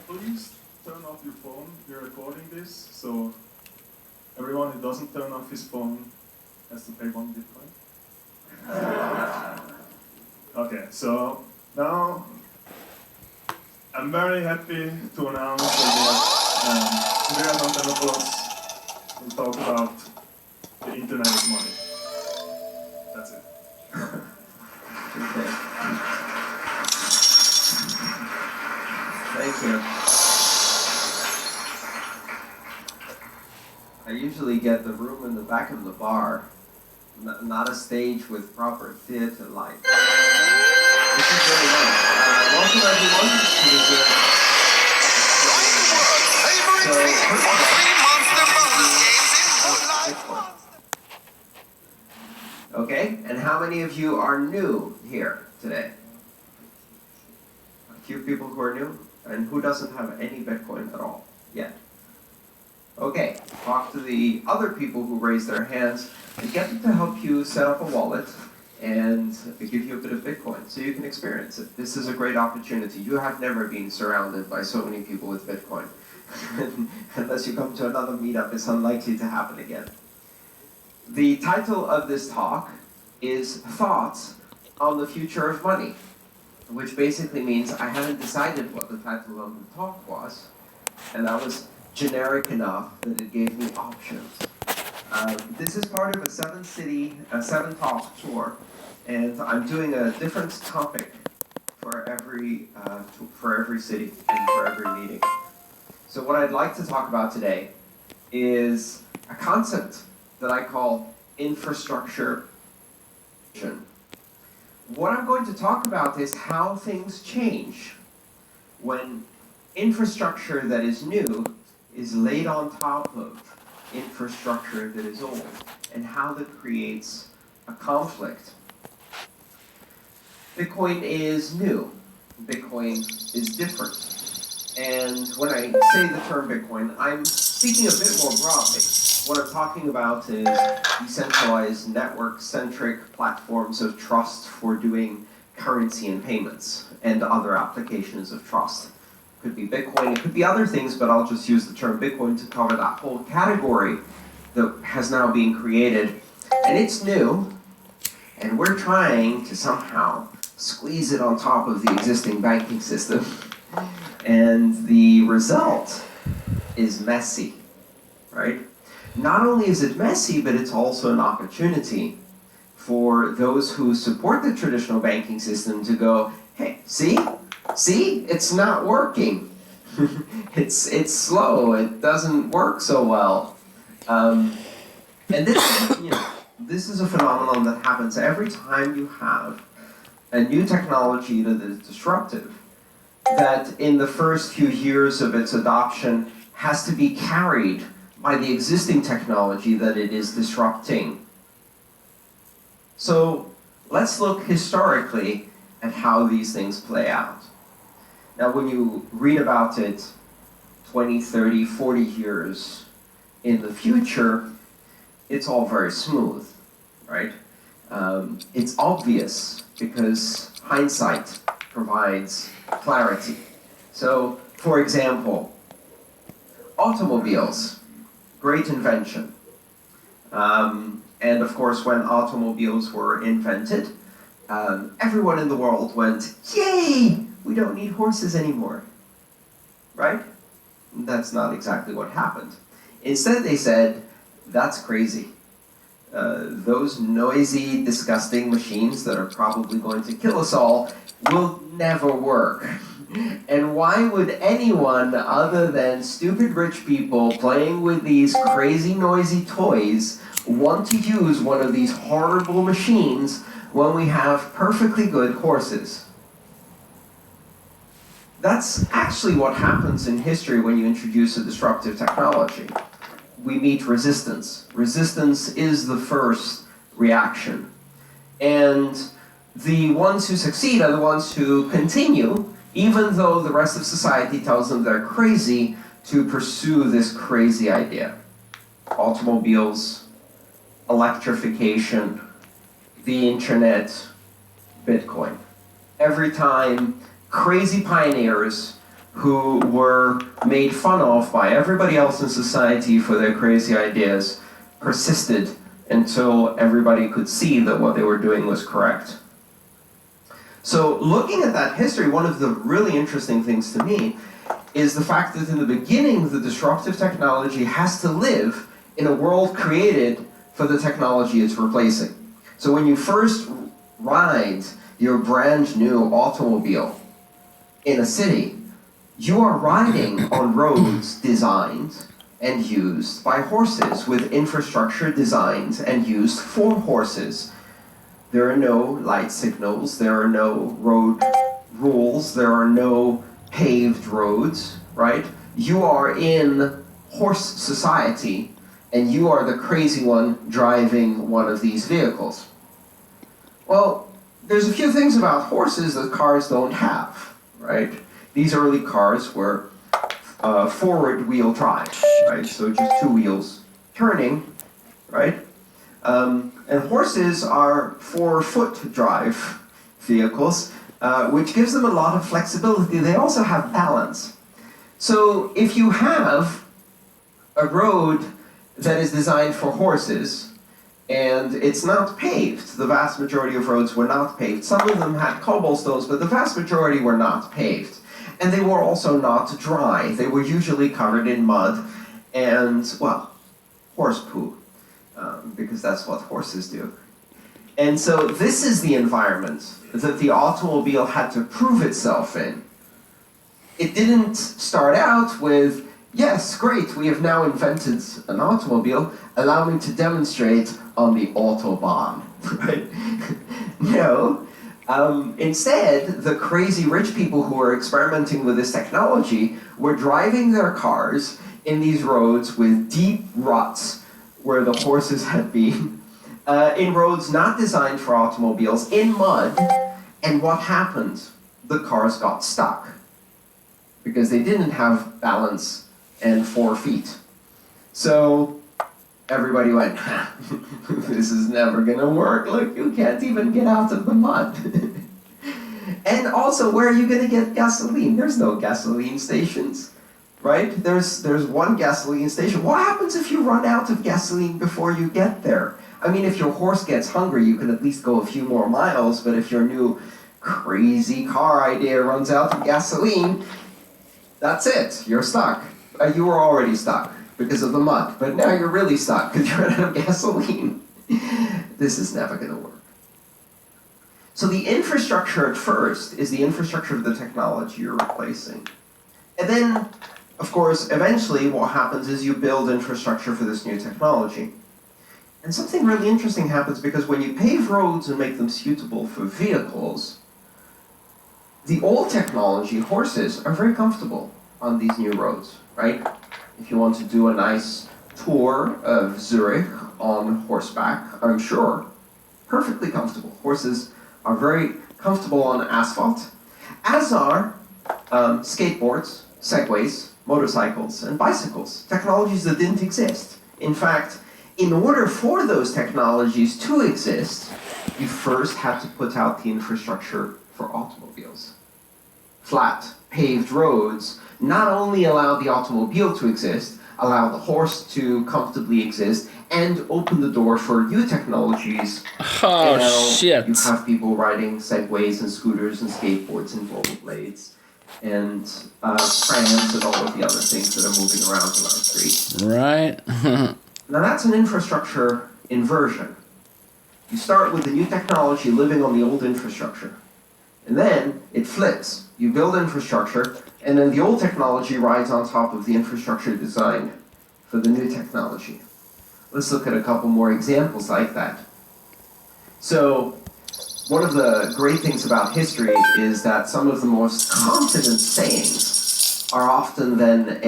Please turn off your phone. We're recording this, so everyone who doesn't turn off his phone has to pay 1 Bitcoin. Okay, so now I'm very happy to announce that Andreas Antonopoulos will talk about the Internet of Money. That's it. Okay. Thank you. I usually get the room in the back of the bar, not a stage with proper theater lights. This is very nice. Welcome everyone to the Okay, and how many of you are new here today? A few people who are new? And who doesn't have any Bitcoin at all yet? Okay, talk to the other people who raise their hands and get them to help you set up a wallet and give you a bit of Bitcoin so you can experience it. This is a great opportunity. You have never been surrounded by so many people with Bitcoin. Unless you come to another meetup, it's unlikely to happen again. The title of this talk is Thoughts on the Future of Money, which basically means I haven't decided what the title of the talk was, and that was generic enough that it gave me options. This is part of a 7-talk tour, and I'm doing a different topic for every city and for every meeting. So what I'd like to talk about today is a concept that I call infrastructure. What I'm going to talk about is how things change when infrastructure that is new is laid on top of infrastructure that is old, and how that creates a conflict. Bitcoin is new. Bitcoin is different. And when I say the term Bitcoin, I'm speaking a bit more broadly. What I'm talking about is decentralized, network-centric platforms of trust for doing currency and payments and other applications of trust. It could be Bitcoin, it could be other things, but I'll just use the term Bitcoin to cover that whole category that has now been created. And it's new, and we're trying to somehow squeeze it on top of the existing banking system. And the result is messy, right? Not only is it messy, but it's also an opportunity for those who support the traditional banking system to go, hey, see, it's not working. It's slow, it doesn't work so well. And this is a phenomenon that happens every time you have a new technology that is disruptive, that in the first few years of its adoption has to be carried by the existing technology that it is disrupting. So let's look historically at how these things play out. Now, when you read about it 20, 30, 40 years in the future, it's all very smooth, right? It's obvious because hindsight provides clarity. So, for example, automobiles. Great invention. And of course, when automobiles were invented, everyone in the world went, yay, we don't need horses anymore, right? That's not exactly what happened. Instead, they said, that's crazy. Those noisy, disgusting machines that are probably going to kill us all will never work. And why would anyone other than stupid rich people playing with these crazy noisy toys want to use one of these horrible machines when we have perfectly good horses? That's actually what happens in history when you introduce a disruptive technology. We meet resistance. Resistance is the first reaction. And the ones who succeed are the ones who continue, even though the rest of society tells them they're crazy, to pursue this crazy idea. Automobiles, electrification, the internet, Bitcoin. Every time, crazy pioneers who were made fun of by everybody else in society for their crazy ideas persisted until everybody could see that what they were doing was correct. So looking at that history, one of the really interesting things to me is the fact that in the beginning, the disruptive technology has to live in a world created for the technology it's replacing. So when you first ride your brand new automobile in a city, you are riding on roads designed and used by horses, with infrastructure designed and used for horses. There are no light signals, there are no road rules, there are no paved roads, right? You are in horse society, and you are the crazy one driving one of these vehicles. Well, there's a few things about horses that cars don't have, right? These early cars were forward wheel drive, right? So just two wheels turning, right? And horses are 4-foot drive vehicles, which gives them a lot of flexibility. They also have balance. So if you have a road that is designed for horses, and it's not paved, the vast majority of roads were not paved. Some of them had cobblestones, but the vast majority were not paved. And they were also not dry. They were usually covered in mud and, well, horse poo, because that's what horses do. And so this is the environment that the automobile had to prove itself in. It didn't start out with, yes, great, we have now invented an automobile, allow me to demonstrate on the Autobahn, right? No. Instead, the crazy rich people who were experimenting with this technology were driving their cars in these roads with deep ruts where the horses had been, in roads not designed for automobiles, in mud, and what happened? The cars got stuck because they didn't have balance and 4 feet. So everybody went, this is never gonna work. Look, you can't even get out of the mud. And also, where are you gonna get gasoline? There's no gasoline stations, right? There's one gasoline station. What happens if you run out of gasoline before you get there? I mean, if your horse gets hungry, you can at least go a few more miles, but if your new crazy car idea runs out of gasoline, that's it, you're stuck. You were already stuck because of the mud, but now you're really stuck because you're out of gasoline. This is never going to work. So the infrastructure at first is the infrastructure of the technology you're replacing. And then, of course, eventually what happens is you build infrastructure for this new technology. And something really interesting happens because when you pave roads and make them suitable for vehicles, the old technology, horses, are very comfortable on these new roads, right? If you want to do a nice tour of Zurich on horseback, I'm sure, perfectly comfortable. Horses are very comfortable on asphalt, as are skateboards, segways, motorcycles, and bicycles, technologies that didn't exist. In fact, in order for those technologies to exist, you first had to put out the infrastructure for automobiles. Flat, paved roads not only allow the automobile to exist, allow the horse to comfortably exist, and open the door for new technologies. Oh, and now shit. You have people riding segways and scooters and skateboards and rollerblades and trams and all of the other things that are moving around on our streets. Right. Now that's an infrastructure inversion. You start with the new technology living on the old infrastructure. And then it flips. You build infrastructure, and then the old technology rides on top of the infrastructure designed for the new technology. Let's look at a couple more examples like that. So, one of the great things about history is that some of the most confident sayings are often then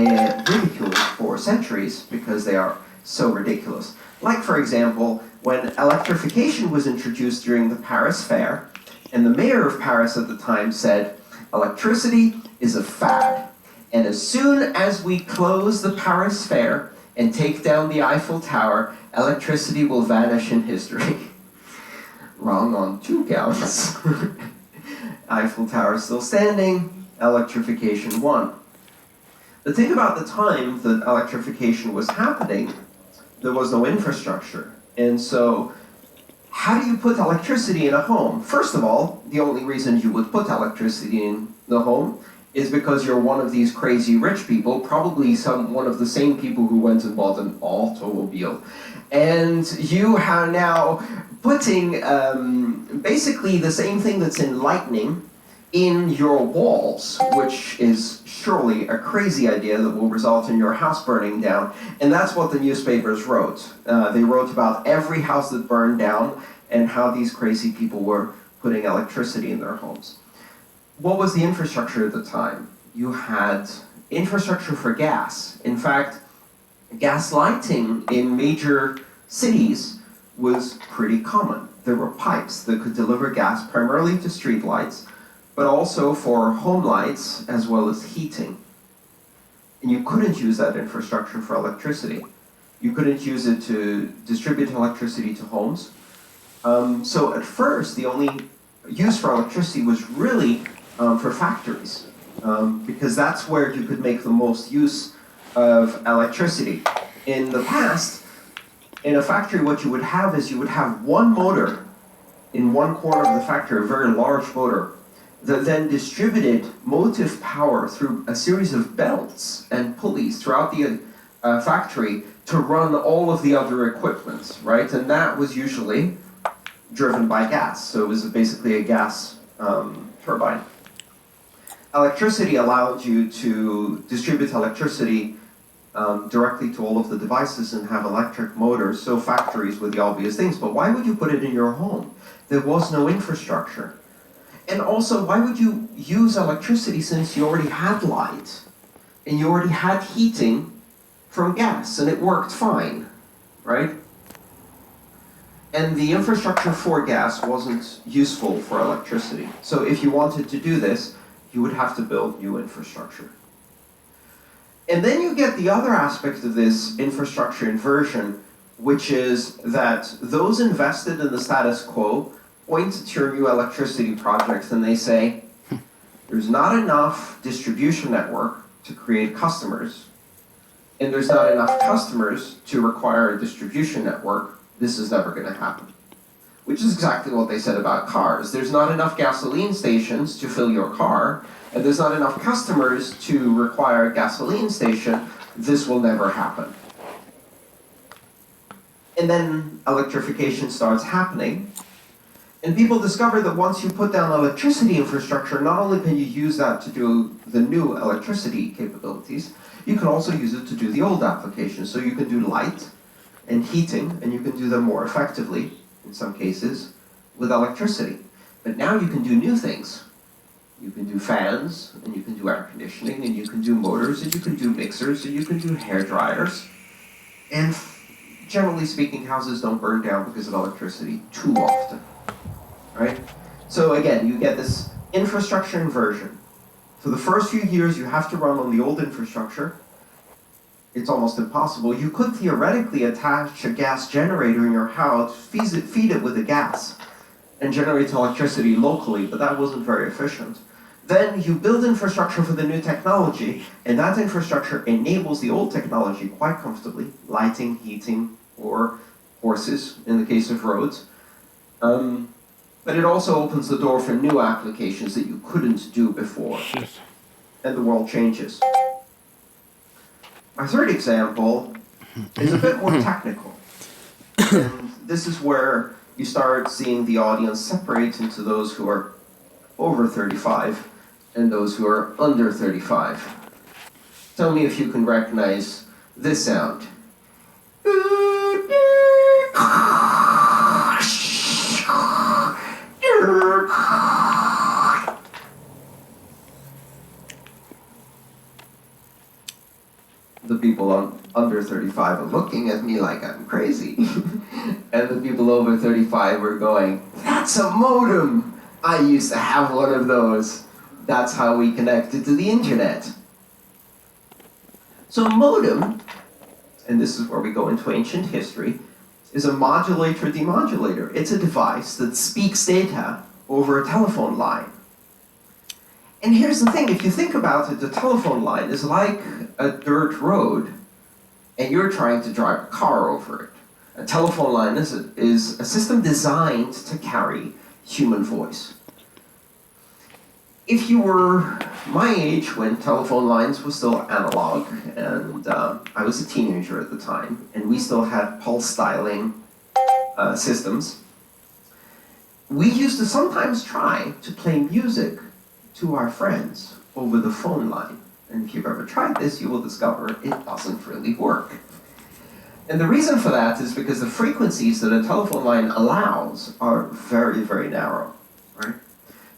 ridiculed for centuries because they are so ridiculous. Like, for example, when electrification was introduced during the Paris Fair, and the mayor of Paris at the time said, electricity is a fad, and as soon as we close the Paris Fair and take down the Eiffel Tower, electricity will vanish in history. Wrong on 2 counts. Eiffel Tower still standing, electrification won. But think about the time that electrification was happening, there was no infrastructure. And so, how do you put electricity in a home? First of all, the only reason you would put electricity in the home is because you're one of these crazy rich people, probably one of the same people who went and bought an automobile. And you are now putting basically the same thing that's in lightning in your walls, which is surely a crazy idea that will result in your house burning down. And that's what the newspapers wrote. They wrote about every house that burned down and how these crazy people were putting electricity in their homes. What was the infrastructure at the time? You had infrastructure for gas. In fact, gas lighting in major cities was pretty common. There were pipes that could deliver gas primarily to street lights, but also for home lights as well as heating. And you couldn't use that infrastructure for electricity. You couldn't use it to distribute electricity to homes. So at first, the only use for electricity was really for factories, because that's where you could make the most use of electricity. In the past, in a factory, what you would have is you would have one motor in one corner of the factory, a very large motor, that then distributed motive power through a series of belts and pulleys throughout the factory to run all of the other equipment, right? And that was usually driven by gas, so it was basically a gas turbine. Electricity allowed you to distribute electricity directly to all of the devices and have electric motors, so factories were the obvious things, but why would you put it in your home? There was no infrastructure. And also, why would you use electricity since you already had light and you already had heating from gas and it worked fine, right? And the infrastructure for gas wasn't useful for electricity. So if you wanted to do this, you would have to build new infrastructure. And then you get the other aspect of this infrastructure inversion, which is that those invested in the status quo point to your new electricity projects and they say, there's not enough distribution network to create customers, and there's not enough customers to require a distribution network. This is never going to happen. Which is exactly what they said about cars. There's not enough gasoline stations to fill your car, and there's not enough customers to require a gasoline station. This will never happen. And then electrification starts happening, and people discover that once you put down electricity infrastructure, not only can you use that to do the new electricity capabilities, you can also use it to do the old applications. So you can do light and heating, and you can do them more effectively, in some cases, with electricity. But now you can do new things. You can do fans, and you can do air conditioning, and you can do motors, and you can do mixers, and you can do hair dryers. And generally speaking, houses don't burn down because of electricity too often, right? So again, you get this infrastructure inversion. For the first few years, you have to run on the old infrastructure. It's almost impossible. You could theoretically attach a gas generator in your house, feed it with the gas, and generate electricity locally, but that wasn't very efficient. Then you build infrastructure for the new technology, and that infrastructure enables the old technology quite comfortably, lighting, heating, or horses in the case of roads. But it also opens the door for new applications that you couldn't do before. And the world changes. My third example is a bit more technical. And this is where you start seeing the audience separate into those who are over 35 and those who are under 35. Tell me if you can recognize this sound. The people under 35 are looking at me like I'm crazy. And the people over 35 are going, that's a modem! I used to have one of those. That's how we connected to the internet. So a modem, and this is where we go into ancient history, is a modulator-demodulator. It's a device that speaks data over a telephone line. And here's the thing, if you think about it, the telephone line is like a dirt road, and you're trying to drive a car over it. A telephone line is a system designed to carry human voice. If you were my age when telephone lines were still analog, and I was a teenager at the time, and we still had pulse dialing systems, we used to sometimes try to play music to our friends over the phone line. And if you've ever tried this, you will discover it doesn't really work. And the reason for that is because the frequencies that a telephone line allows are very, very narrow, right?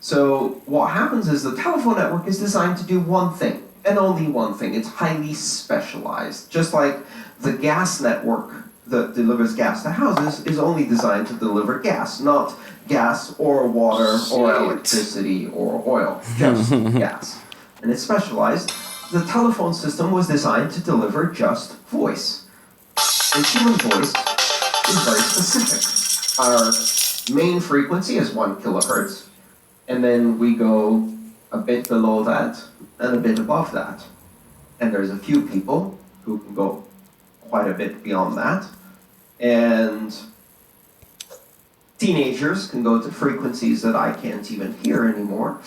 So what happens is the telephone network is designed to do one thing, and only one thing. It's highly specialized. Just like the gas network that delivers gas to houses is only designed to deliver gas, not gas or water or electricity or oil, just gas. And it's specialized. The telephone system was designed to deliver just voice. And human voice is very specific. Our main frequency is 1 kilohertz, and then we go a bit below that and a bit above that. And there's a few people who can go quite a bit beyond that. And teenagers can go to frequencies that I can't even hear anymore.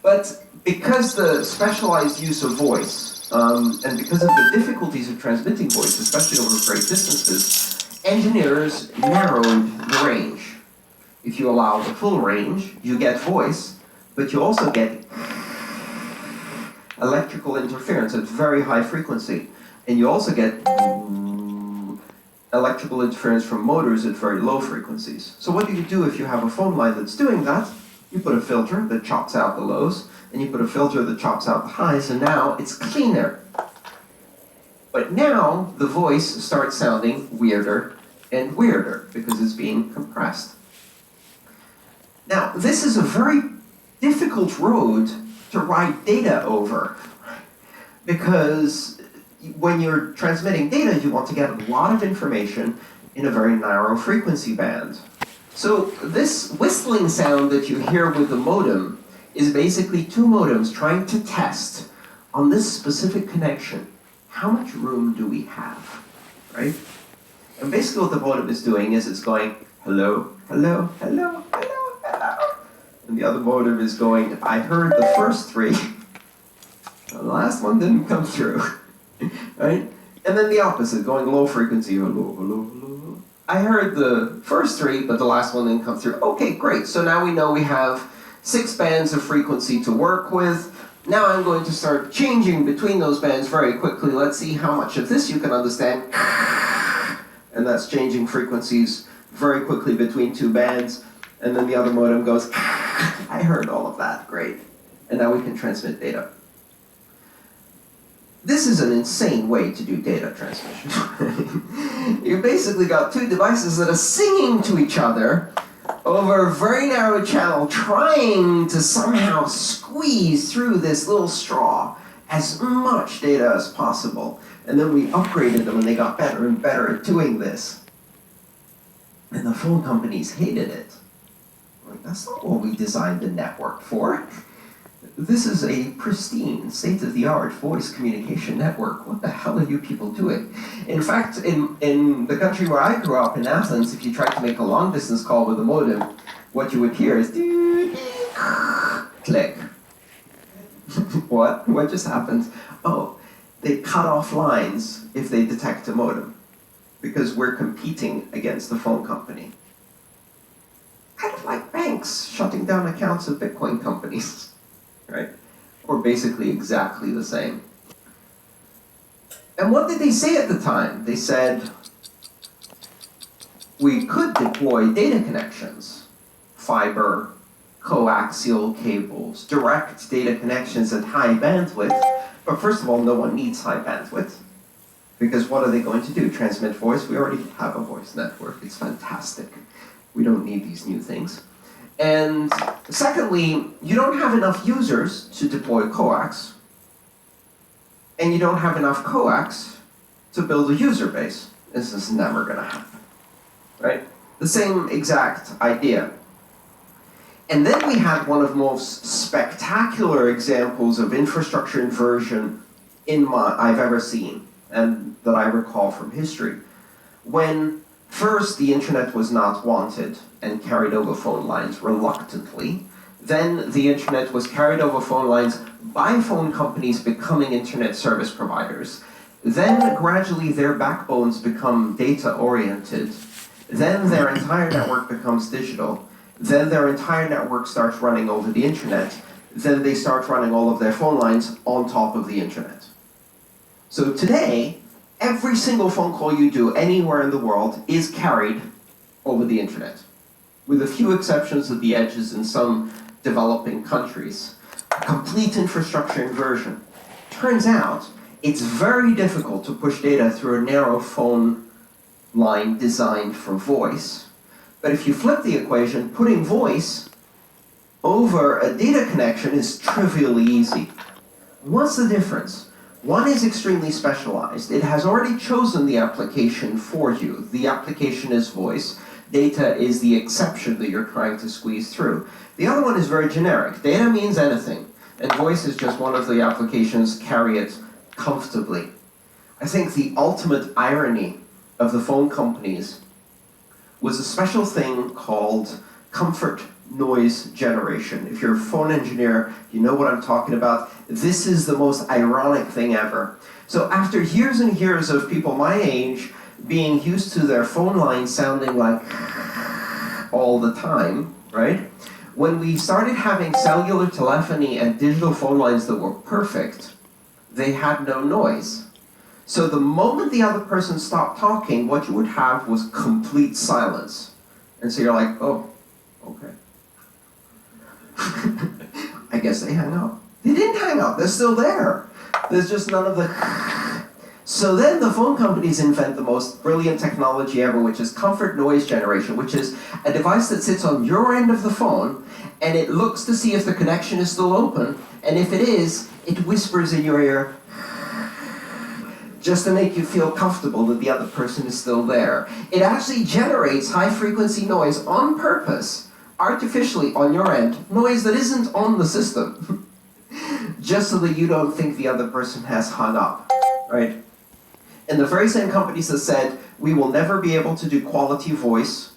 But because the specialized use of voice, and because of the difficulties of transmitting voice, especially over great distances, engineers narrowed the range. If you allow the full range, you get voice, but you also get electrical interference at very high frequency. And you also get electrical interference from motors at very low frequencies. So what do you do if you have a phone line that's doing that? You put a filter that chops out the lows, and you put a filter that chops out the highs, and now it's cleaner. But now the voice starts sounding weirder and weirder because it's being compressed. Now, this is a very difficult road to write data over, because when you're transmitting data, you want to get a lot of information in a very narrow frequency band. So this whistling sound that you hear with the modem is basically two modems trying to test on this specific connection, how much room do we have, right? And basically what the modem is doing is it's going, hello, hello, hello, hello, hello. And the other modem is going, I heard the first three, the last one didn't come through, right? And then the opposite, going low frequency, hello, hello, hello. I heard the first three, but the last one didn't come through. Okay, great. So now we know we have 6 bands of frequency to work with. Now I'm going to start changing between those bands very quickly. Let's see how much of this you can understand. And that's changing frequencies very quickly between 2 bands. And then the other modem goes, I heard all of that, great. And now we can transmit data. This is an insane way to do data transmission. You've basically got 2 devices that are singing to each other over a very narrow channel, trying to somehow squeeze through this little straw as much data as possible. And then we upgraded them and they got better and better at doing this. And the phone companies hated it. Like, that's not what we designed the network for. This is a pristine, state-of-the-art voice communication network. What the hell are you people doing? In fact, in the country where I grew up, in Athens, if you tried to make a long-distance call with a modem, what you would hear is click. What? What just happened? Oh, they cut off lines if they detect a modem, because we're competing against the phone company. Kind of like banks shutting down accounts of Bitcoin companies. Right? Or basically exactly the same. And what did they say at the time? They said, we could deploy data connections, fiber, coaxial cables, direct data connections at high bandwidth, but first of all, no one needs high bandwidth. Because what are they going to do? Transmit voice? We already have a voice network. It's fantastic. We don't need these new things. And secondly, you don't have enough users to deploy coax, and you don't have enough coax to build a user base. This is never going to happen, right? The same exact idea. And then we had one of the most spectacular examples of infrastructure inversion I've ever seen, and that I recall from history. When first the internet was not wanted and carried over phone lines reluctantly, then the internet was carried over phone lines by phone companies becoming internet service providers. Then gradually their backbones become data-oriented. Then their entire network becomes digital. Then their entire network starts running over the internet. Then they start running all of their phone lines on top of the internet. So today, every single phone call you do anywhere in the world is carried over the internet, with a few exceptions at the edges in some developing countries. A complete infrastructure inversion. Turns out, it's very difficult to push data through a narrow phone line designed for voice. But if you flip the equation, putting voice over a data connection is trivially easy. What's the difference? One is extremely specialized. It has already chosen the application for you. The application is voice. Data is the exception that you're trying to squeeze through. The other one is very generic. Data means anything, and voice is just one of the applications carry it comfortably. I think the ultimate irony of the phone companies was a special thing called comfort noise generation. If you're a phone engineer, you know what I'm talking about. This is the most ironic thing ever. So after years and years of people my age being used to their phone line sounding like all the time, right? When we started having cellular telephony and digital phone lines that were perfect, they had no noise. So the moment the other person stopped talking, what you would have was complete silence. And so you're like, oh, okay. I guess they hung up. They didn't hang up, they're still there. There's just none of the... So then the phone companies invent the most brilliant technology ever, which is comfort noise generation, which is a device that sits on your end of the phone, and it looks to see if the connection is still open, and if it is, it whispers in your ear, just to make you feel comfortable that the other person is still there. It actually generates high-frequency noise on purpose, artificially on your end, noise that isn't on the system, just so that you don't think the other person has hung up, right? And the very same companies that said, we will never be able to do quality voice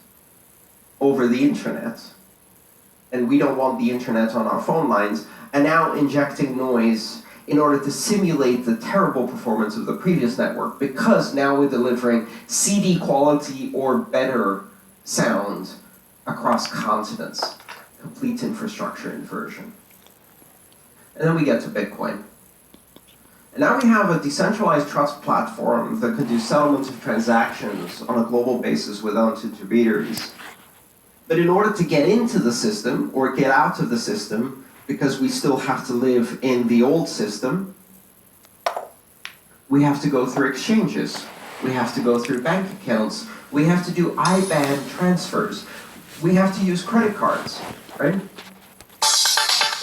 over the internet, and we don't want the internet on our phone lines, are now injecting noise in order to simulate the terrible performance of the previous network, because now we're delivering CD quality or better sound across continents. Complete infrastructure inversion. And then we get to Bitcoin. And now we have a decentralized trust platform that can do settlements of transactions on a global basis without intermediaries. But in order to get into the system, or get out of the system, because we still have to live in the old system, we have to go through exchanges. We have to go through bank accounts. We have to do IBAN transfers. We have to use credit cards, right?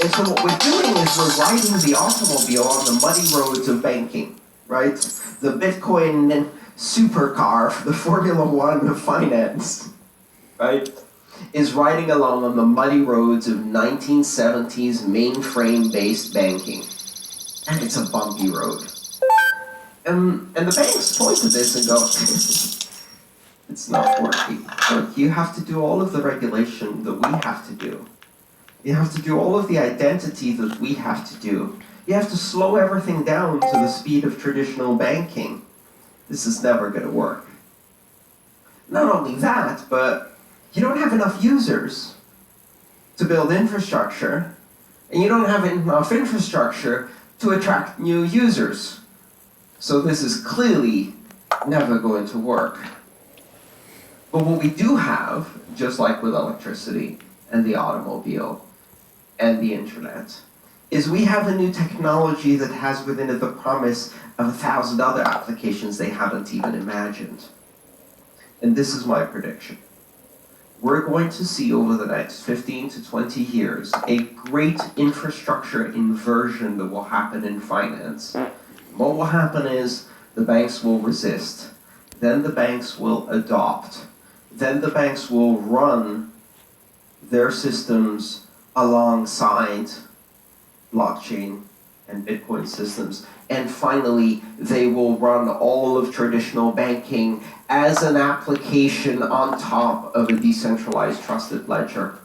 And so what we're doing is we're riding the automobile on the muddy roads of banking, right? The Bitcoin supercar, the Formula One of finance, right? Is riding along on the muddy roads of 1970s mainframe-based banking. And it's a bumpy road. And the banks point to this and go, it's not working. Look, you have to do all of the regulation that we have to do. You have to do all of the identity that we have to do. You have to slow everything down to the speed of traditional banking. This is never going to work. Not only that, but you don't have enough users to build infrastructure, and you don't have enough infrastructure to attract new users. So this is clearly never going to work. But what we do have, just like with electricity and the automobile and the internet, is we have a new technology that has within it the promise of 1,000 other applications they haven't even imagined. And this is my prediction. We're going to see over the next 15 to 20 years a great infrastructure inversion that will happen in finance. What will happen is the banks will resist, then the banks will adopt, then the banks will run their systems alongside blockchain and Bitcoin systems. And finally, they will run all of traditional banking as an application on top of a decentralized trusted ledger.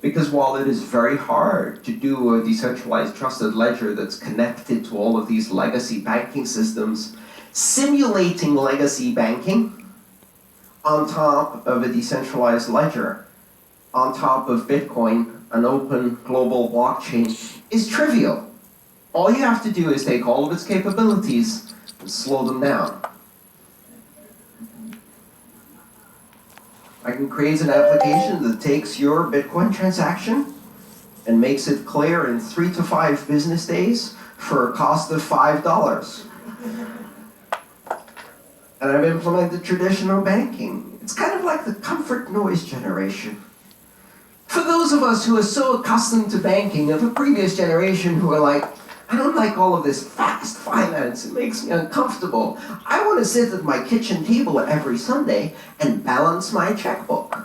Because while it is very hard to do a decentralized trusted ledger that's connected to all of these legacy banking systems, simulating legacy banking on top of a decentralized ledger, on top of Bitcoin, an open global blockchain, is trivial. All you have to do is take all of its capabilities and slow them down. I can create an application that takes your Bitcoin transaction and makes it clear in 3 to 5 business days for a cost of $5. And I've implemented traditional banking. It's kind of like the comfort noise generation. For those of us who are so accustomed to banking of a previous generation who are like, I don't like all of this fast finance, it makes me uncomfortable. I want to sit at my kitchen table every Sunday and balance my checkbook,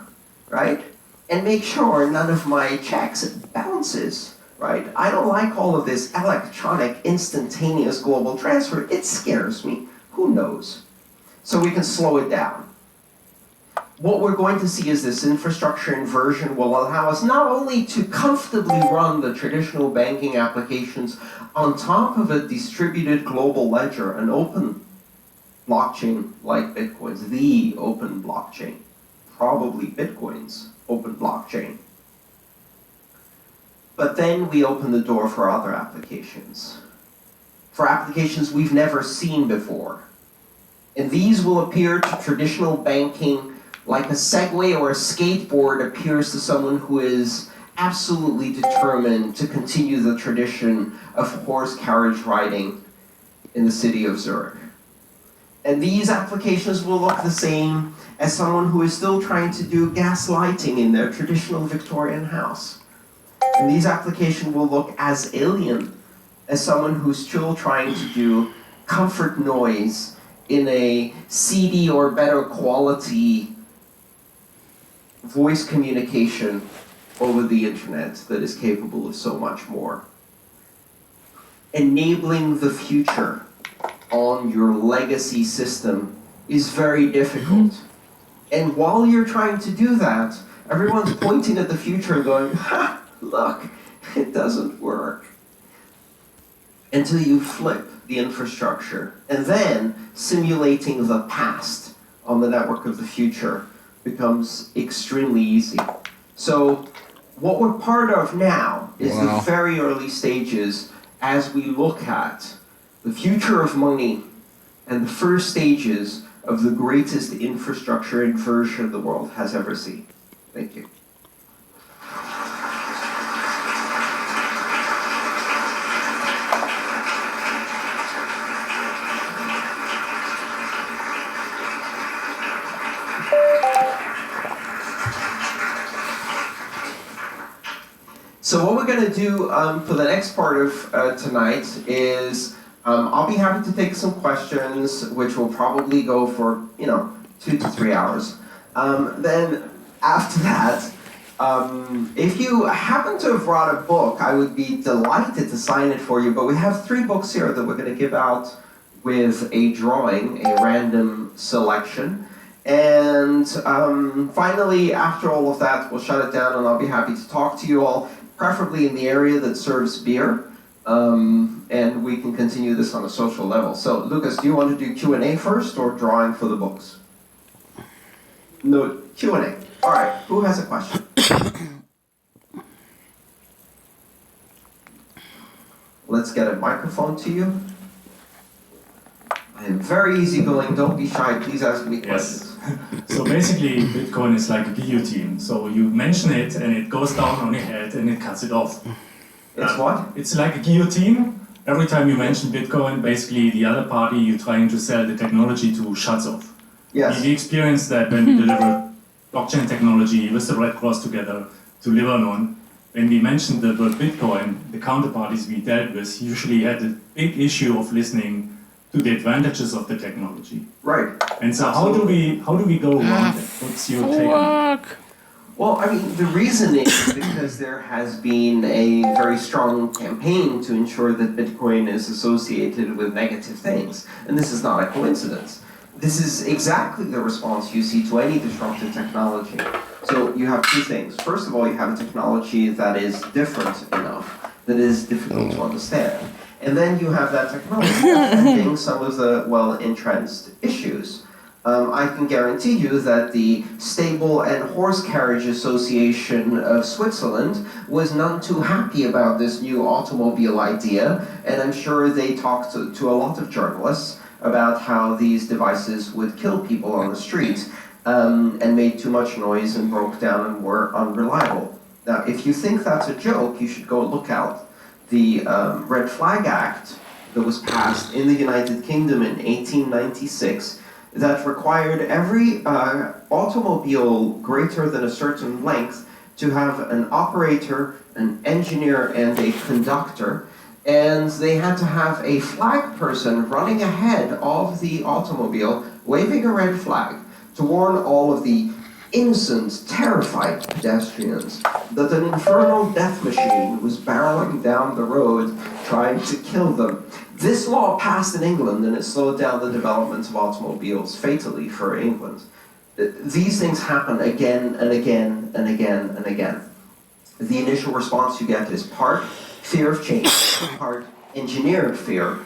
right? And make sure none of my checks bounces, right? I don't like all of this electronic, instantaneous global transfer. It scares me. Who knows? So we can slow it down. What we're going to see is this infrastructure inversion will allow us not only to comfortably run the traditional banking applications on top of a distributed global ledger, an open blockchain like Bitcoin's, the open blockchain, probably Bitcoin's open blockchain. But then we open the door for other applications, for applications we've never seen before. And these will appear to traditional banking like a Segway or a skateboard appears to someone who is absolutely determined to continue the tradition of horse carriage riding in the city of Zurich. And these applications will look the same as someone who is still trying to do gas lighting in their traditional Victorian house. And these applications will look as alien as someone who's still trying to do comfort noise in a CD or better quality voice communication over the internet that is capable of so much more. Enabling the future on your legacy system is very difficult. And while you're trying to do that, everyone's pointing at the future and going, ha, look, it doesn't work. Until you flip the infrastructure. And then simulating the past on the network of the future becomes extremely easy. So what we're part of now is the very early stages as we look at the future of money and the first stages of the greatest infrastructure inversion the world has ever seen. Thank you. So what we're going to do for the next part of tonight is I'll be happy to take some questions, which will probably go for 2 to 3 hours. Then after that, if you happen to have brought a book, I would be delighted to sign it for you. But we have 3 books here that we're going to give out with a drawing, a random selection. And finally, after all of that, we'll shut it down, and I'll be happy to talk to you all, preferably in the area that serves beer, and we can continue this on a social level. So, Lucas, do you want to do Q&A first, or drawing for the books? No, Q&A. All right, who has a question? Let's get a microphone to you. I am very easygoing, don't be shy, please ask me questions. So basically, Bitcoin is like a guillotine. So you mention it, and it goes down on your head, and it cuts it off. It's what? It's like a guillotine. Every time you mention Bitcoin, basically the other party you're trying to sell the technology to shuts off. Yes. We experienced that when we delivered blockchain technology with the Red Cross together to Lebanon. When we mentioned the word Bitcoin, the counterparties we dealt with usually had a big issue of listening to the advantages of the technology. Right. And so how do we go around that? What's your take on that? Well, I mean, the reason is because there has been a very strong campaign to ensure that Bitcoin is associated with negative things. And this is not a coincidence. This is exactly the response you see to any disruptive technology. So you have two things. First of all, you have a technology that is different enough, that is difficult to understand. And then you have that technology affecting some of the well-entrenched issues. I can guarantee you that the Stable and Horse Carriage Association of Switzerland was none too happy about this new automobile idea, and I'm sure they talked to a lot of journalists about how these devices would kill people on the street, and made too much noise and broke down and were unreliable. Now, if you think that's a joke, you should go look out the Red Flag Act that was passed in the United Kingdom in 1896 that required every automobile greater than a certain length to have an operator, an engineer, and a conductor. And they had to have a flag person running ahead of the automobile, waving a red flag to warn all of the innocent, terrified pedestrians that an infernal death machine was barreling down the road trying to kill them. This law passed in England and it slowed down the development of automobiles fatally for England. These things happen again and again and again and again. The initial response you get is part fear of change, part engineered fear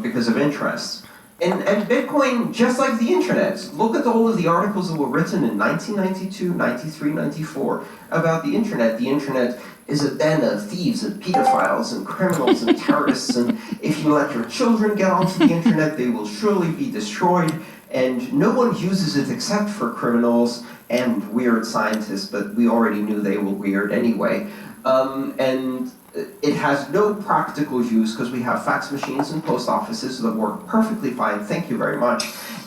because of interest. And Bitcoin, just like the internet, look at all of the articles that were written in 1992, 93, 94 about the internet. The internet is a den of thieves and pedophiles and criminals and terrorists, and if you let your children get onto the internet, they will surely be destroyed, and no one uses it except for criminals and weird scientists, but we already knew they were weird anyway. And it has no practical use because we have fax machines and post offices that work perfectly fine, thank you very much.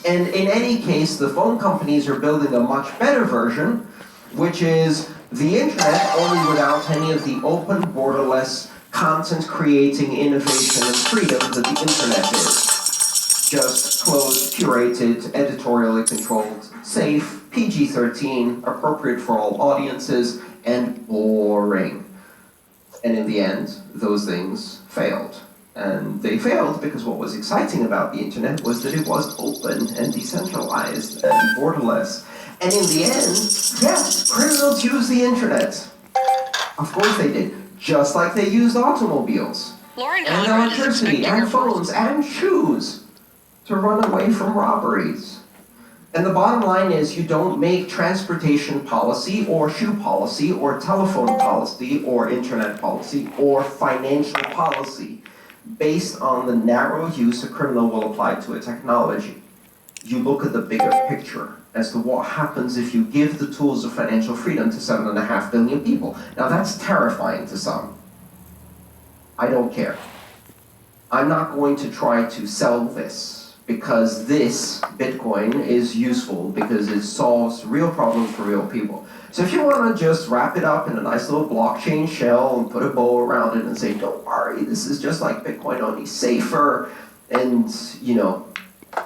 And in any case, the phone companies are building a much better version, which is the internet only without any of the open, borderless, content-creating innovation and freedom that the internet is. Just closed, curated, editorially controlled, safe, PG-13, appropriate for all audiences, and boring. And in the end, those things failed. And they failed because what was exciting about the internet was that it was open and decentralized and borderless. And in the end, yes, criminals use the internet. Of course they did. Just like they used automobiles, and electricity, and phones, and shoes to run away from robberies. And the bottom line is you don't make transportation policy or shoe policy or telephone policy or internet policy or financial policy based on the narrow use a criminal will apply to a technology. You look at the bigger picture as to what happens if you give the tools of financial freedom to 7.5 billion people. Now that's terrifying to some. I don't care. I'm not going to try to sell this, because this Bitcoin is useful because it solves real problems for real people. So if you want to just wrap it up in a nice little blockchain shell and put a bow around it and say, don't worry, this is just like Bitcoin, only safer and, you know,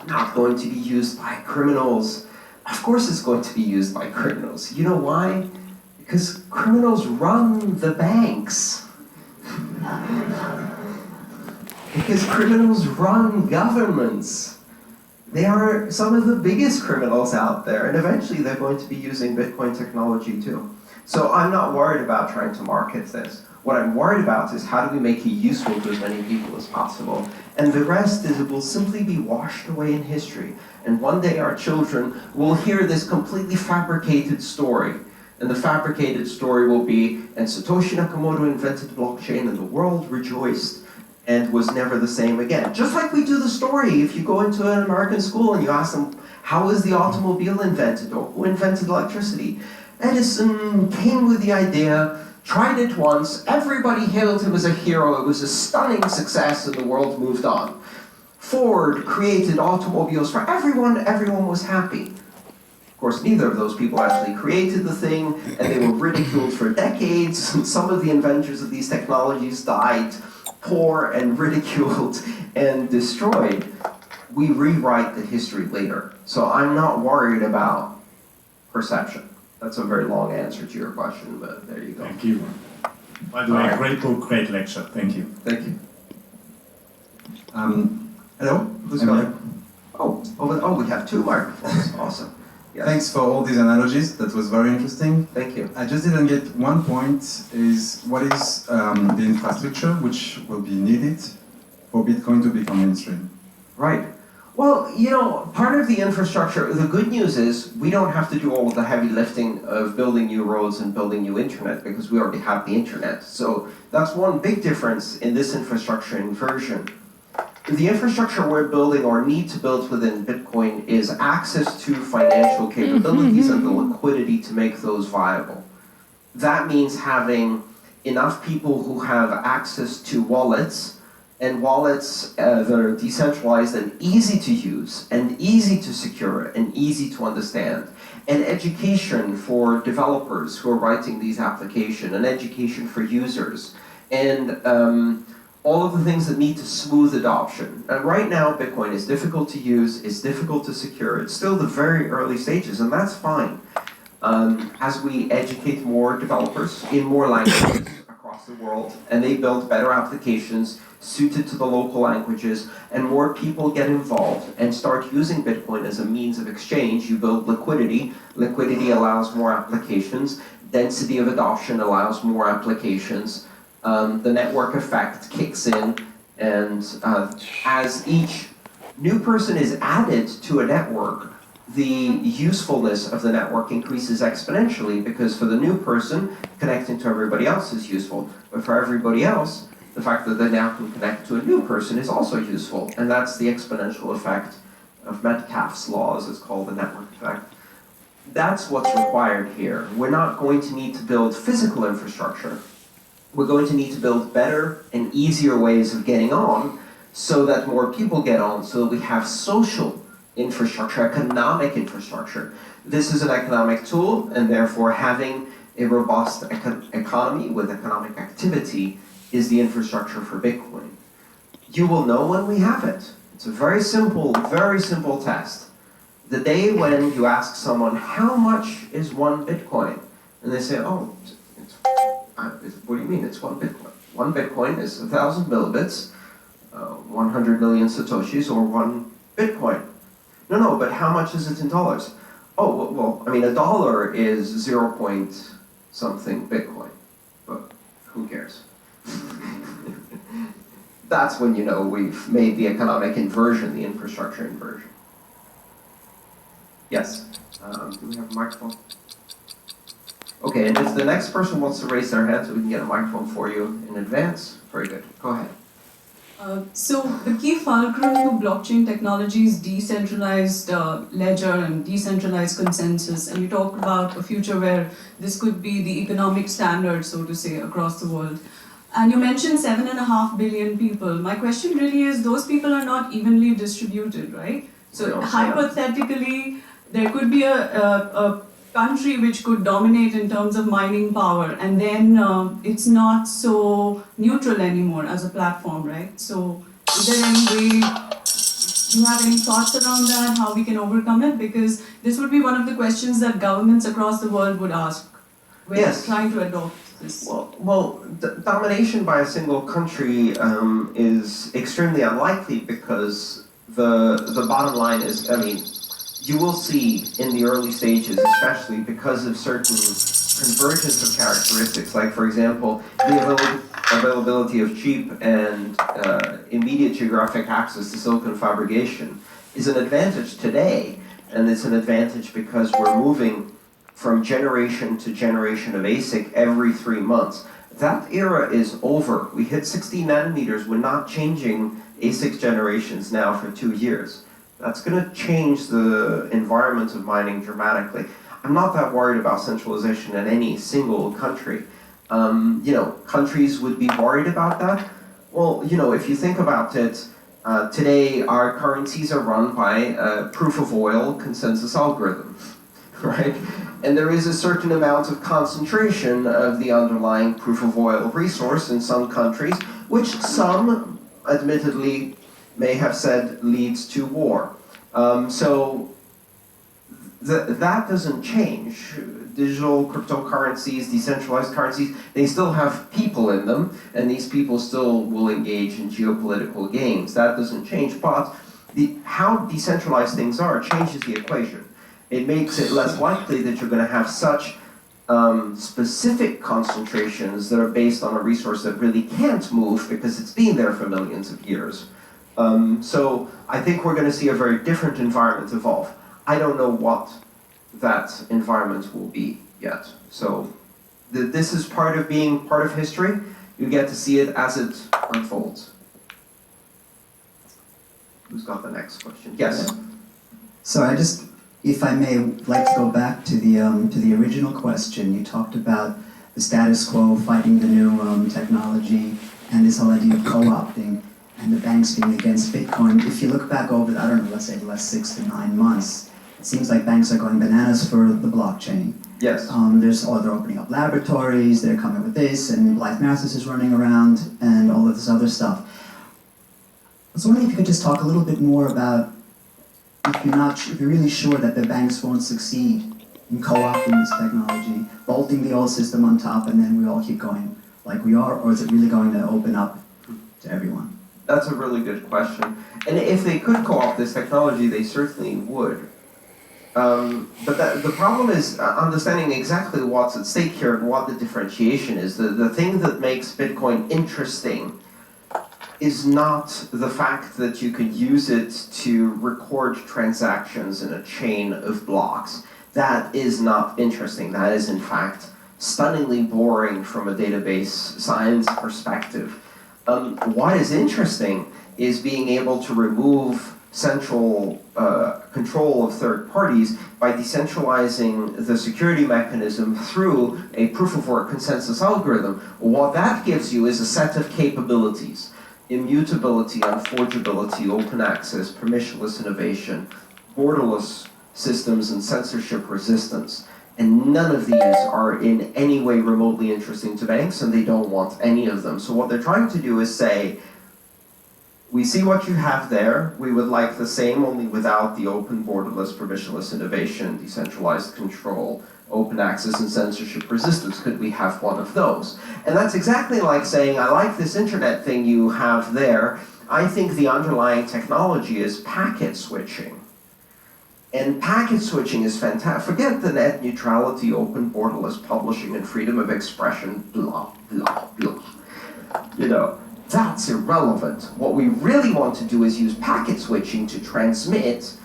not going to be used by criminals. Of course it's going to be used by criminals. You know why? Because criminals run the banks. Because criminals run governments. They are some of the biggest criminals out there, and eventually they're going to be using Bitcoin technology too. So I'm not worried about trying to market this. What I'm worried about is how do we make it useful to as many people as possible. And the rest is it will simply be washed away in history. And one day our children will hear this completely fabricated story. And the fabricated story will be, and Satoshi Nakamoto invented blockchain and the world rejoiced and was never the same again. Just like we do the story, if you go into an American school and you ask them, how was the automobile invented, or who invented electricity? Edison came with the idea, tried it once, everybody hailed him as a hero, it was a stunning success, and the world moved on. Ford created automobiles for everyone, everyone was happy. Of course, neither of those people actually created the thing, and they were ridiculed for decades, and some of the inventors of these technologies died poor and ridiculed and destroyed. We rewrite the history later. So I'm not worried about perception. That's a very long answer to your question, but there you go. Thank you. By the way, Alright. great book, great lecture. Thank you. Thank you. Hello, Who's I'm got here. it? Oh, we have two microphones. Awesome. Yes. Thanks for all these analogies. That was very interesting. Thank you. I just didn't get one point. Is what is the infrastructure which will be needed for Bitcoin to become mainstream? Right. Well, you know, part of the infrastructure, the good news is we don't have to do all of the heavy lifting of building new roads and building new internet because we already have the internet. So that's one big difference in this infrastructure inversion. The infrastructure we're building or need to build within Bitcoin is access to financial capabilities and the liquidity to make those viable. That means having enough people who have access to wallets and wallets that are decentralized and easy to use and easy to secure and easy to understand, and education for developers who are writing these applications, and education for users, and all of the things that need to smooth adoption. And right now, Bitcoin is difficult to use, it's difficult to secure, it's still the very early stages, and that's fine. As we educate more developers in more languages across the world, and they build better applications suited to the local languages, and more people get involved and start using Bitcoin as a means of exchange, you build liquidity. Liquidity allows more applications. Density of adoption allows more applications. The network effect kicks in, and as each new person is added to a network, the usefulness of the network increases exponentially, because for the new person, connecting to everybody else is useful. But for everybody else, the fact that they now can connect to a new person is also useful. And that's the exponential effect of Metcalfe's law, as it's called, the network effect. That's what's required here. We're not going to need to build physical infrastructure. We're going to need to build better and easier ways of getting on so that more people get on, so that we have social infrastructure, economic infrastructure. This is an economic tool, and therefore having a robust economy with economic activity is the infrastructure for Bitcoin. You will know when we have it. It's a very simple test. The day when you ask someone, how much is one Bitcoin? And they say, oh, what do you mean, it's one Bitcoin? One Bitcoin is 1,000 millibits, 100 million Satoshis, or one Bitcoin. No, but how much is it in dollars? Oh, well, I mean, a dollar is 0 point something Bitcoin, but who cares? That's when you know we've made the economic inversion, the infrastructure inversion. Yes, do we have a microphone? Okay, and if the next person wants to raise their hand so we can get a microphone for you in advance, very good, go ahead. So the key fulcrum to blockchain technology is decentralized ledger and decentralized consensus, and you talk about a future where this could be the economic standard, so to say, across the world. And you mentioned 7.5 billion people. My question really is, those people are not evenly distributed, right? So hypothetically, there could be a country which could dominate in terms of mining power, and then it's not so neutral anymore as a platform, right? So is there any way, do you have any thoughts around that, how we can overcome it? Because this would be one of the questions that governments across the world would ask when trying to adopt this. Well, domination by a single country is extremely unlikely, because the bottom line is, I mean, you will see in the early stages, especially because of certain convergence of characteristics, like, for example, the availability of cheap and immediate geographic access to silicon fabrication is an advantage today, and it's an advantage because we're moving from generation to generation of ASIC every 3 months. That era is over. We hit 60 nanometers. We're not changing ASIC generations now for 2 years. That's going to change the environment of mining dramatically. I'm not that worried about centralization in any single country. You know, countries would be worried about that. Well, you know, if you think about it, today our currencies are run by a proof of oil consensus algorithm, right? And there is a certain amount of concentration of the underlying proof of oil resource in some countries, which some, admittedly, may have said leads to war. So that doesn't change. Digital cryptocurrencies, decentralized currencies, they still have people in them, and these people still will engage in geopolitical games. That doesn't change, but how decentralized things are changes the equation. It makes it less likely that you're going to have such specific concentrations that are based on a resource that really can't move because it's been there for millions of years. So I think we're going to see a very different environment evolve. I don't know what that environment will be yet. So this is part of being part of history. You get to see it as it unfolds. Who's got the next question? Yes. So I just, if I may, like to go back to the original question. You talked about the status quo fighting the new technology and this whole idea of co-opting and the banks being against Bitcoin. If you look back over, I don't know, let's say the last 6 to 9 months, it seems like banks are going bananas for the blockchain. Yes. They're opening up laboratories, they're coming with this, and Blythe Mathis is running around, and all of this other stuff. I was wondering if you could just talk a little bit more about if you're really sure that the banks won't succeed in co-opting this technology, bolting the old system on top, and then we all keep going like we are, or is it really going to open up to everyone? That's a really good question. And if they could co-opt this technology, they certainly would. But the problem is understanding exactly what's at stake here and what the differentiation is. The thing that makes Bitcoin interesting is not the fact that you could use it to record transactions in a chain of blocks. That is not interesting. That is, in fact, stunningly boring from a database science perspective. What is interesting is being able to remove central control of third parties by decentralizing the security mechanism through a proof-of-work consensus algorithm. What that gives you is a set of capabilities: immutability, unforgeability, open access, permissionless innovation, borderless systems, and censorship resistance. And none of these are in any way remotely interesting to banks, and they don't want any of them. So what they're trying to do is say, we see what you have there, we would like the same, only without the open, borderless, permissionless innovation, decentralized control, open access, and censorship resistance. Could we have one of those? And that's exactly like saying, I like this internet thing you have there. I think the underlying technology is packet switching. And packet switching is fantastic. Forget the net neutrality, open, borderless publishing, and freedom of expression, blah, blah, blah. You know, that's irrelevant. What we really want to do is use packet switching to transmit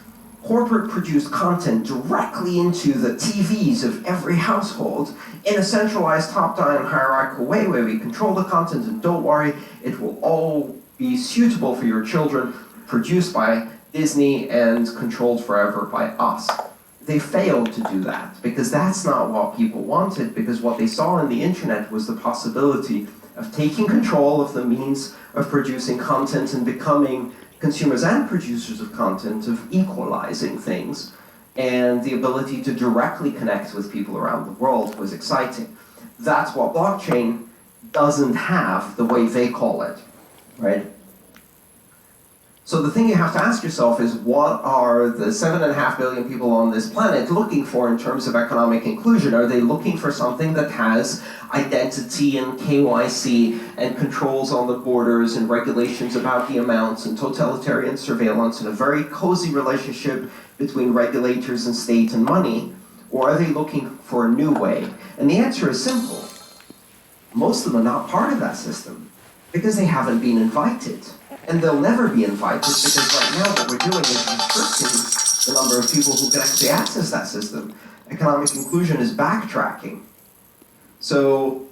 corporate-produced content directly into the TVs of every household in a centralized, top-down, hierarchical way where we control the content, and don't worry, it will all be suitable for your children, produced by Disney and controlled forever by us. They failed to do that because that's not what people wanted, because what they saw in the internet was the possibility of taking control of the means of producing content and becoming consumers and producers of content, of equalizing things, and the ability to directly connect with people around the world was exciting. That's what blockchain doesn't have the way they call it, right? So the thing you have to ask yourself is, what are the 7.5 billion people on this planet looking for in terms of economic inclusion? Are they looking for something that has identity and KYC and controls on the borders and regulations about the amounts and totalitarian surveillance and a very cozy relationship between regulators and state and money? Or are they looking for a new way? And the answer is simple. Most of them are not part of that system because they haven't been invited. And they'll never be invited because right now what we're doing is restricting the number of people who can actually access that system. Economic inclusion is backtracking. So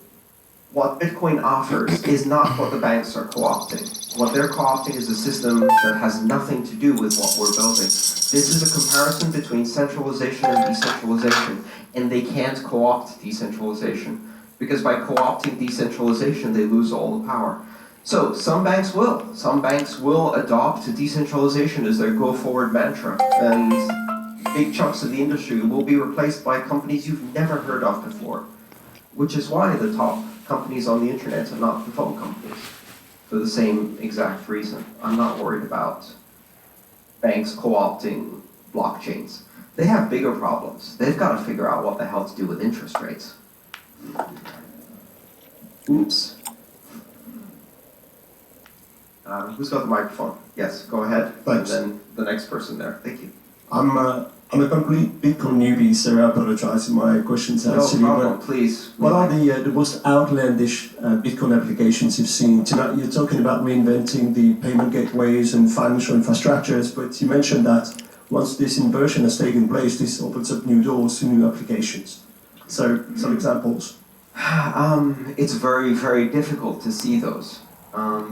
what Bitcoin offers is not what the banks are co-opting. What they're co-opting is a system that has nothing to do with what we're building. This is a comparison between centralization and decentralization, and they can't co-opt decentralization because by co-opting decentralization, they lose all the power. So some banks will. Some banks will adopt decentralization as their go-forward mantra, and big chunks of the industry will be replaced by companies you've never heard of before, which is why the top companies on the internet are not the phone companies, for the same exact reason. I'm not worried about banks co-opting blockchains. They have bigger problems. They've got to figure out what the hell to do with interest rates. Oops. Who's got the microphone? Yes, go ahead. Thanks. And then the next person there. Thank you. I'm a complete Bitcoin newbie, so I apologize if my questions No actually. problem, please. What are the most outlandish Bitcoin applications you've seen? Tonight you're talking about reinventing the payment gateways and financial infrastructures, but you mentioned that once this inversion has taken place, this opens up new doors to new applications. So, some examples. It's very, very difficult to see those.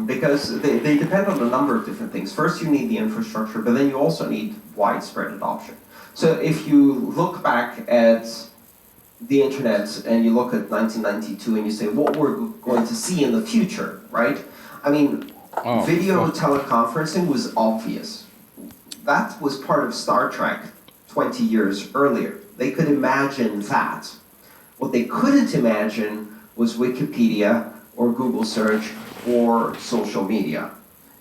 Because they depend on a number of different things. First, you need the infrastructure, but then you also need widespread adoption. So if you look back at the internet and you look at 1992 and you say, what we're going to see in the future, right? I mean, video teleconferencing was obvious. That was part of Star Trek 20 years earlier. They could imagine that. What they couldn't imagine was Wikipedia or Google search or social media.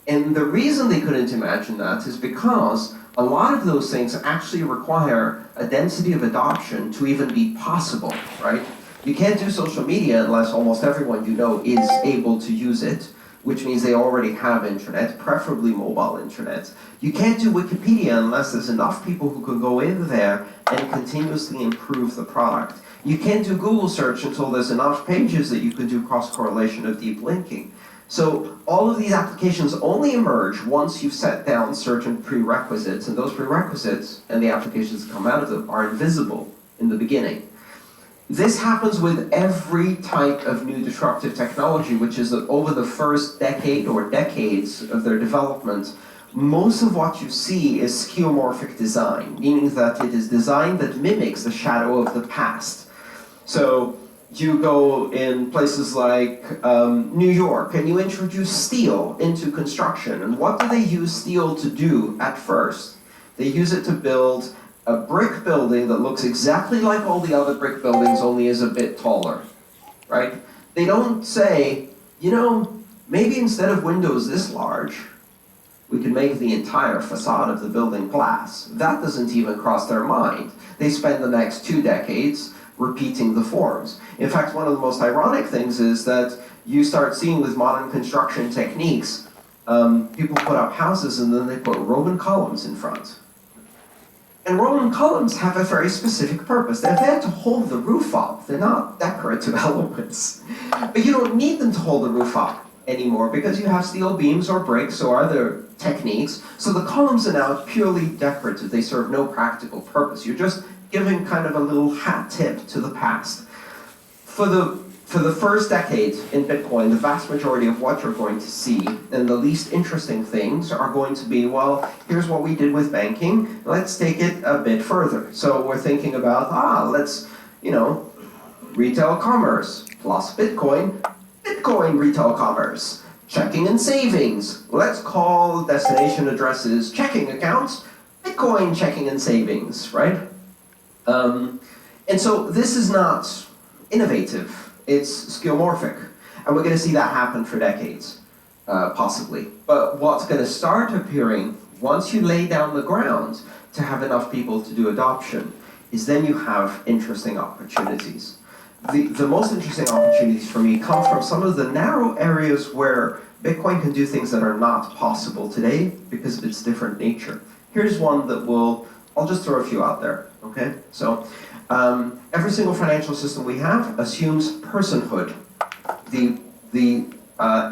And the reason they couldn't imagine that is because a lot of those things actually require a density of adoption to even be possible, right? You can't do social media unless almost everyone you know is able to use it, which means they already have internet, preferably mobile internet. You can't do Wikipedia unless there's enough people who can go in there and continuously improve the product. You can't do Google search until there's enough pages that you can do cross-correlation of deep linking. So all of these applications only emerge once you've set down certain prerequisites, and those prerequisites and the applications that come out of them are invisible in the beginning. This happens with every type of new disruptive technology, which is that over the first decade or decades of their development, most of what you see is skeuomorphic design, meaning that it is design that mimics the shadow of the past. So you go in places like New York and you introduce steel into construction. And what do they use steel to do at first? They use it to build a brick building that looks exactly like all the other brick buildings, only is a bit taller, right? They don't say, you know, maybe instead of windows this large, we could make the entire facade of the building glass. That doesn't even cross their mind. They spend the next 2 decades repeating the forms. In fact, one of the most ironic things is that you start seeing with modern construction techniques, people put up houses and then they put Roman columns in front. And Roman columns have a very specific purpose. They're there to hold the roof up. They're not decorative elements. But you don't need them to hold the roof up anymore because you have steel beams or bricks or other techniques. So the columns are now purely decorative. They serve no practical purpose. You're just giving kind of a little hat tip to the past. For the first decade in Bitcoin, the vast majority of what you're going to see and the least interesting things are going to be, well, here's what we did with banking, let's take it a bit further. So we're thinking about, let's, retail commerce plus Bitcoin, Bitcoin retail commerce, checking and savings. Let's call destination addresses checking accounts, Bitcoin checking and savings, right? And so this is not innovative, it's skeuomorphic. And we're going to see that happen for decades, possibly. But what's going to start appearing once you lay down the ground to have enough people to do adoption is then you have interesting opportunities. The most interesting opportunities for me come from some of the narrow areas where Bitcoin can do things that are not possible today because of its different nature. Here's one that I'll just throw a few out there, okay? So, every single financial system we have assumes personhood. The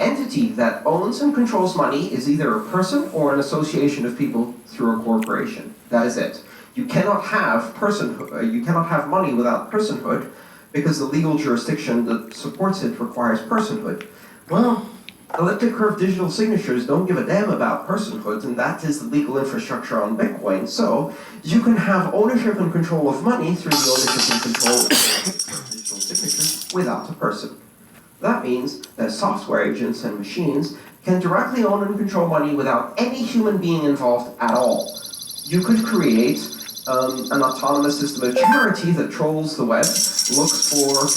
entity that owns and controls money is either a person or an association of people through a corporation. That is it. You cannot have personhood. You cannot have money without personhood because the legal jurisdiction that supports it requires personhood. Well, elliptic curve digital signatures don't give a damn about personhood, and that is the legal infrastructure on Bitcoin. So you can have ownership and control of money through the ownership and control of digital signatures without a person. That means that software agents and machines can directly own and control money without any human being involved at all. You could create an autonomous system of charity that trolls the web, looks for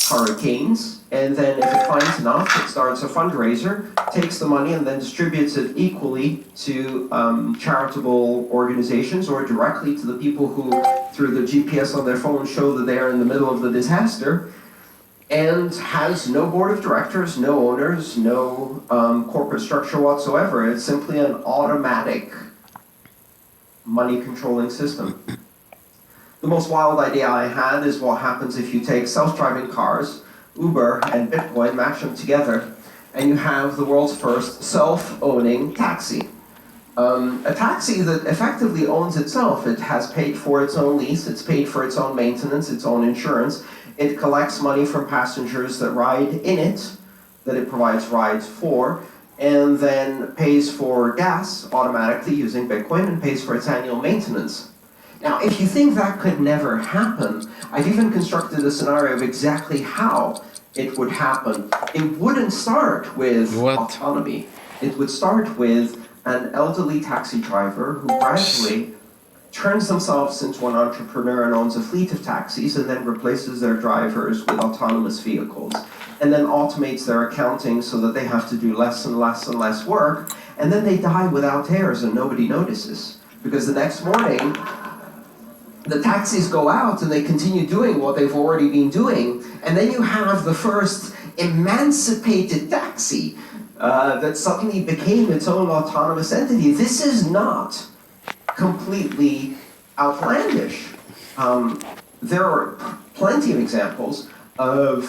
hurricanes, and then if it finds enough, it starts a fundraiser, takes the money, and then distributes it equally to charitable organizations or directly to the people who, through the GPS on their phone, show that they are in the middle of the disaster, and has no board of directors, no owners, no corporate structure whatsoever. It's simply an automatic money controlling system. The most wild idea I had is what happens if you take self-driving cars, Uber, and Bitcoin, mash them together, and you have the world's first self-owning taxi. A taxi that effectively owns itself. It has paid for its own lease, it's paid for its own maintenance, its own insurance. It collects money from passengers that ride in it, that it provides rides for, and then pays for gas automatically using Bitcoin and pays for its annual maintenance. Now, if you think that could never happen, I've even constructed a scenario of exactly how it would happen. It wouldn't start with autonomy. It would start with an elderly taxi driver who gradually turns themselves into an entrepreneur and owns a fleet of taxis and then replaces their drivers with autonomous vehicles and then automates their accounting so that they have to do less and less and less work, and then they die without heirs and nobody notices. Because the next morning, the taxis go out and they continue doing what they've already been doing, and then you have the first emancipated taxi that suddenly became its own autonomous entity. This is not completely outlandish. There are plenty of examples of,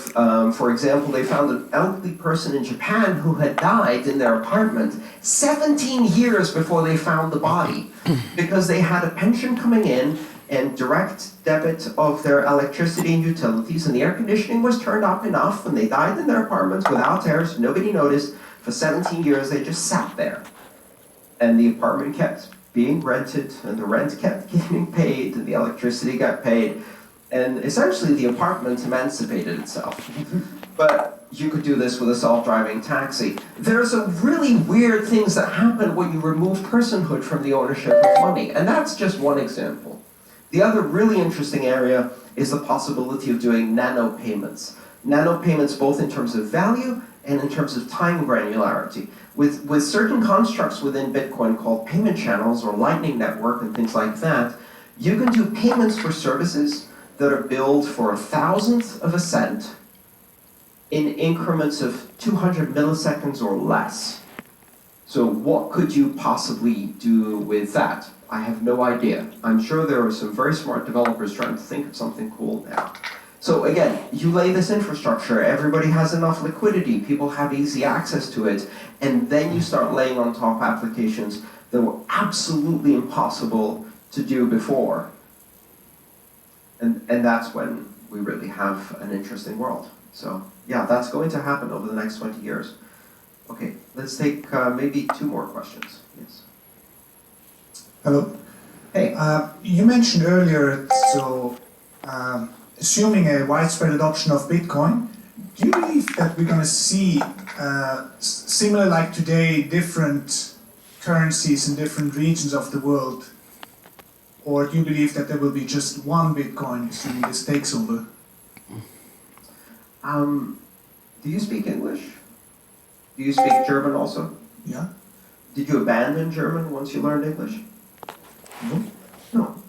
for example, they found an elderly person in Japan who had died in their apartment 17 years before they found the body because they had a pension coming in and direct debit of their electricity and utilities, and the air conditioning was turned up enough, and they died in their apartments without heirs, nobody noticed. For 17 years, they just sat there. And the apartment kept being rented, and the rent kept getting paid, and the electricity got paid, and essentially the apartment emancipated itself. But you could do this with a self-driving taxi. There's a really weird things that happen when you remove personhood from the ownership of money, and that's just one example. The other really interesting area is the possibility of doing nanopayments. Nanopayments both in terms of value and in terms of time granularity. With certain constructs within Bitcoin called payment channels or Lightning Network and things like that, you can do payments for services that are billed for 1,000th of a cent in increments of 200 milliseconds or less. So what could you possibly do with that? I have no idea. I'm sure there are some very smart developers trying to think of something cool now. So again, you lay this infrastructure, everybody has enough liquidity, people have easy access to it, and then you start laying on top applications that were absolutely impossible to do before. And that's when we really have an interesting world. So yeah, that's going to happen over the next 20 years. Okay, let's take maybe 2 more questions. Yes. Hello. Hey. You mentioned earlier, assuming a widespread adoption of Bitcoin, do you believe that we're going to see, similar like today, different currencies in different regions of the world? Or do you believe that there will be just one Bitcoin, assuming this takes over? Do you speak English? Do you speak German also? Yeah. Did you abandon German once you learned English? No. No.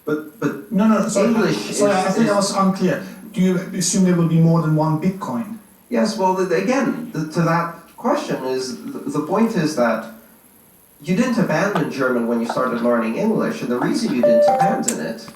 But No, sorry. English Sorry, I think is- I was unclear. Do you assume there will be more than one Bitcoin? Yes, well, again, to that question is, the point is that you didn't abandon German when you started learning English, and the reason you didn't abandon it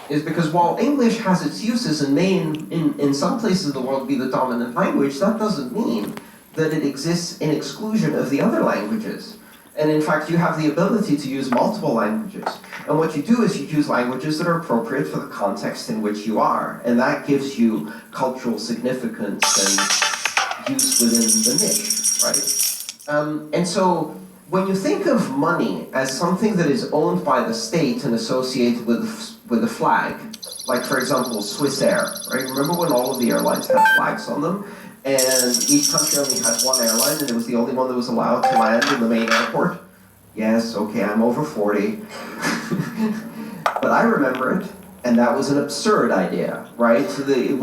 is because while English has its uses and may in some places of the world be the dominant language, that doesn't mean that it exists in exclusion of the other languages. And in fact, you have the ability to use multiple languages. And what you do is you use languages that are appropriate for the context in which you are. And that gives you cultural significance and use within the niche, right? And so when you think of money as something that is owned by the state and associated with a flag, like for example, Swiss Air, right? Remember when all of the airlines had flags on them? And each country only had one airline, and it was the only one that was allowed to land in the main airport. Yes, okay, I'm over 40. But I remember it, And that was an absurd idea, right?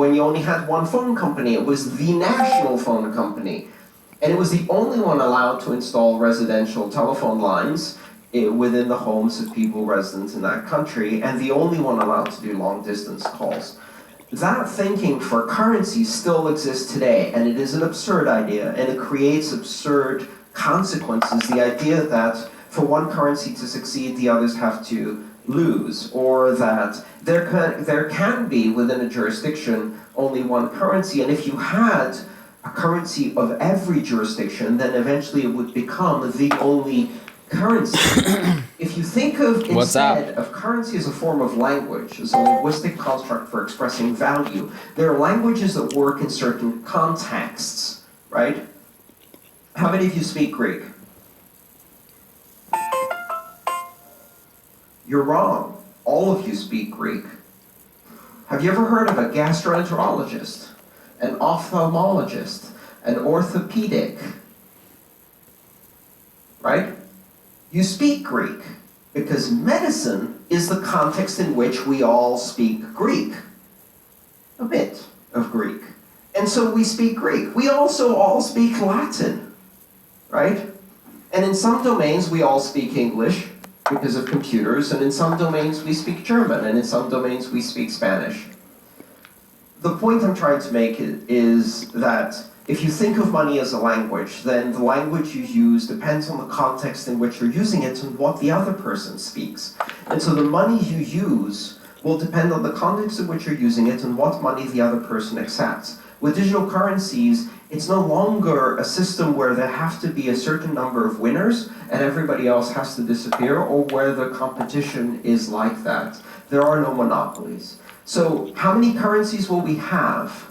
When you only had one phone company, it was the national phone company. And it was the only one allowed to install residential telephone lines within the homes of people resident in that country, and the only one allowed to do long distance calls. That thinking for currency still exists today, and it is an absurd idea, and it creates absurd consequences. The idea that for one currency to succeed, the others have to lose, or that there can be within a jurisdiction only one currency, and if you had a currency of every jurisdiction, then eventually it would become the only currency. If you think of instead of currency as a form of language, as a linguistic construct for expressing value, there are languages that work in certain contexts, right? How many of you speak Greek? You're wrong. All of you speak Greek. Have you ever heard of a gastroenterologist, an ophthalmologist, an orthopedic? Right? You speak Greek because medicine is the context in which we all speak Greek. A bit of Greek. And so we speak Greek. We also all speak Latin, right? And in some domains we all speak English because of computers, and in some domains we speak German, and in some domains we speak Spanish. The point I'm trying to make is that if you think of money as a language, then the language you use depends on the context in which you're using it and what the other person speaks. And so the money you use will depend on the context in which you're using it and what money the other person accepts. With digital currencies, it's no longer a system where there have to be a certain number of winners and everybody else has to disappear, or where the competition is like that. There are no monopolies. So how many currencies will we have?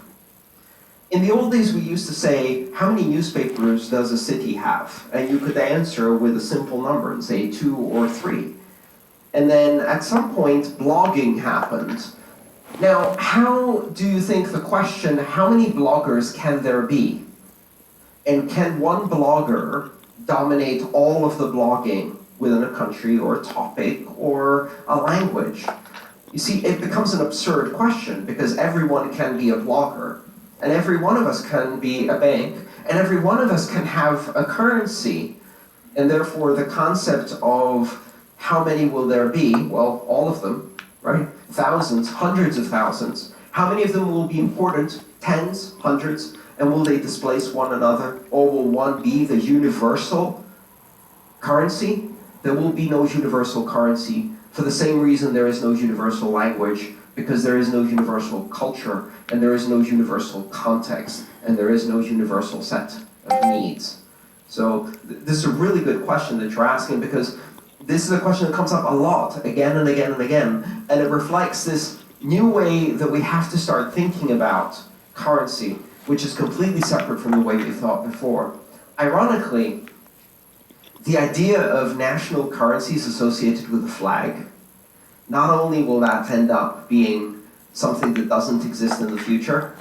In the old days, we used to say, how many newspapers does a city have? And you could answer with a simple number and say 2 or 3. And then at some point, blogging happened. Now, how do you think the question, how many bloggers can there be? And can one blogger dominate all of the blogging within a country or a topic or a language? You see, it becomes an absurd question because everyone can be a blogger. And every one of us can be a bank, and every one of us can have a currency. And therefore, the concept of how many will there be, well, all of them, right? Thousands, hundreds of thousands. How many of them will be important? Tens, hundreds, and will they displace one another? Or will one be the universal currency? There will be no universal currency for the same reason there is no universal language, because there is no universal culture, and there is no universal context, and there is no universal set of needs. So this is a really good question that you're asking, because this is a question that comes up a lot, again and again and again, and it reflects this new way that we have to start thinking about currency, which is completely separate from the way we thought before. Ironically, the idea of national currencies associated with the flag, not only will that end up being something that doesn't exist in the future,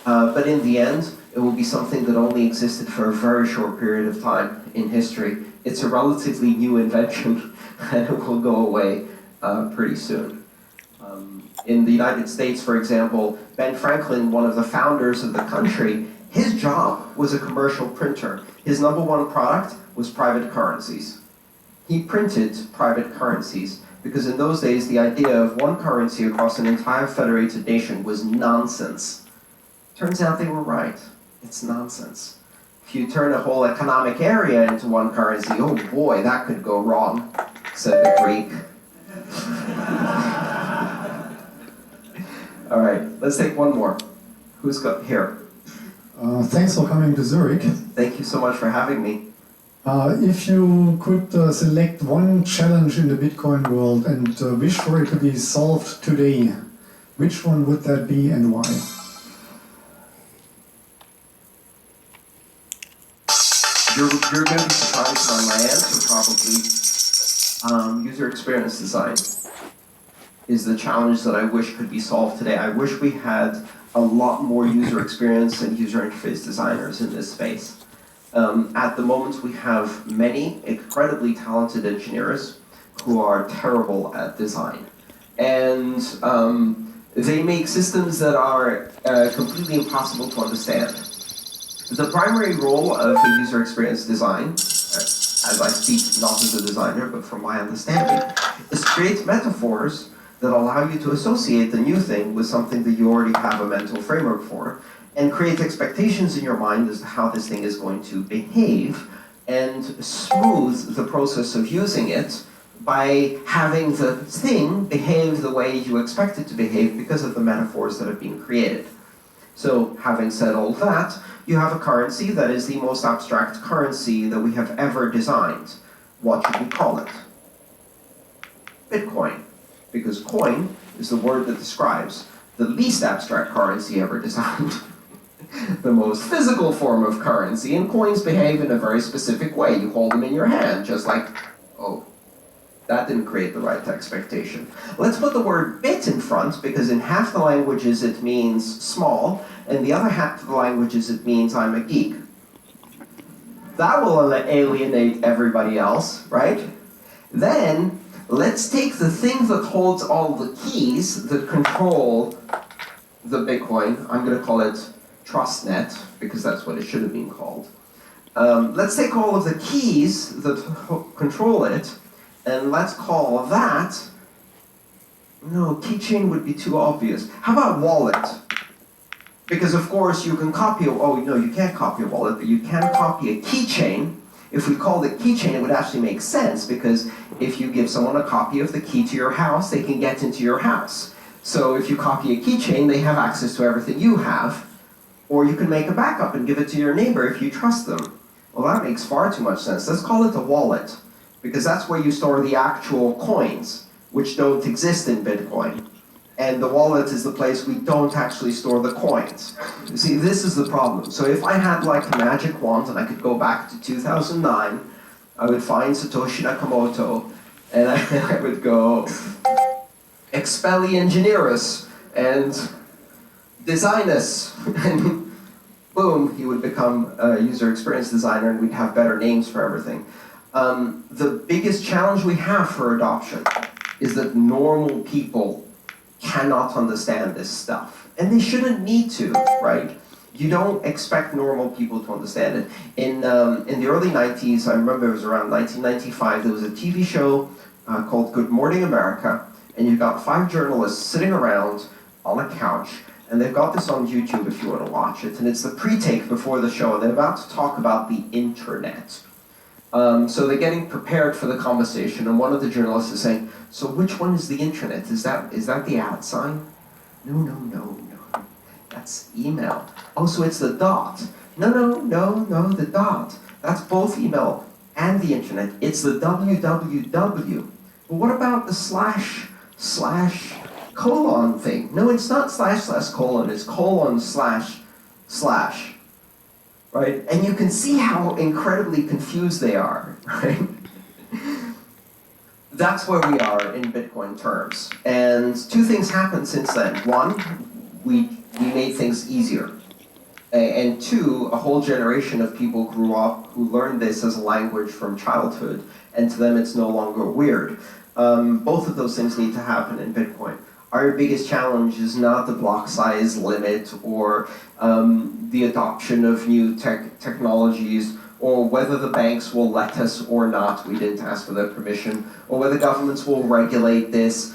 but in the end, it will be something that only existed for a very short period of time in history. It's a relatively new invention, and it will go away pretty soon. In the United States, for example, Ben Franklin, one of the founders of the country, his job was a commercial printer. His number one product was private currencies. He printed private currencies because in those days, the idea of one currency across an entire federated nation was nonsense. Turns out they were right. It's nonsense. If you turn a whole economic area into one currency, oh boy, that could go wrong, said the Greek. All right, let's take one more. Who's got here? Thanks for coming to Zurich. Thank you so much for having me. If you could select one challenge in the Bitcoin world and wish for it to be solved today, which one would that be and why? You're going to be surprised by my answer, probably. User experience design is the challenge that I wish could be solved today. I wish we had a lot more user experience and user interface designers in this space. At the moment, we have many incredibly talented engineers who are terrible at design. And they make systems that are completely impossible to understand. The primary role of the user experience design, as I speak not as a designer, but from my understanding, is to create metaphors that allow you to associate the new thing with something that you already have a mental framework for, and create expectations in your mind as to how this thing is going to behave, and smooth the process of using it by having the thing behave the way you expect it to behave because of the metaphors that have been created. So, having said all that, you have a currency that is the most abstract currency that we have ever designed. What should we call it? Bitcoin. Because coin is the word that describes the least abstract currency ever designed. The most physical form of currency, and coins behave in a very specific way. You hold them in your hand, just like, oh, that didn't create the right expectation. Let's put the word bit in front, because in half the languages it means small, and the other half of the languages it means I'm a geek. That will alienate everybody else, right? Then, let's take the thing that holds all the keys that control the Bitcoin. I'm going to call it Trustnet, because that's what it should have been called. Let's take all of the keys that control it, and let's call that, no, keychain would be too obvious. How about wallet? Because of course you can copy, oh no, you can't copy a wallet, but you can copy a keychain. If we called it keychain, it would actually make sense, because if you give someone a copy of the key to your house, they can get into your house. So if you copy a keychain, they have access to everything you have. Or you can make a backup and give it to your neighbor if you trust them. Well, that makes far too much sense. Let's call it a wallet, because that's where you store the actual coins, which don't exist in Bitcoin. And the wallet is the place we don't actually store the coins. You see, this is the problem. So if I had like a magic wand and I could go back to 2009, I would find Satoshi Nakamoto, and I would go, Expelliengineerus, and Designus, and boom, he would become a user experience designer, and we'd have better names for everything. The biggest challenge we have for adoption is that normal people cannot understand this stuff. And they shouldn't need to, right? You don't expect normal people to understand it. In the early 90s, I remember it was around 1995, there was a TV show called Good Morning America, and you've got 5 journalists sitting around on a couch, and they've got this on YouTube if you want to watch it, and it's the pre-take before the show, and they're about to talk about the internet. So they're getting prepared for the conversation, and one of the journalists is saying, so which one is the internet? Is that the @ sign? No. That's email. Oh, so it's the dot. No, the dot. That's both email and the internet. It's the www. But what about the / colon thing? No, it's not / colon, it's colon / right? And you can see how incredibly confused they are, right? That's where we are in Bitcoin terms. And 2 things happened since then. 1, we made things easier. And 2, a whole generation of people grew up who learned this as a language from childhood, and to them it's no longer weird. Both of those things need to happen in Bitcoin. Our biggest challenge is not the block size limit or the adoption of new technologies, or whether the banks will let us or not, we didn't ask for their permission, or whether governments will regulate this,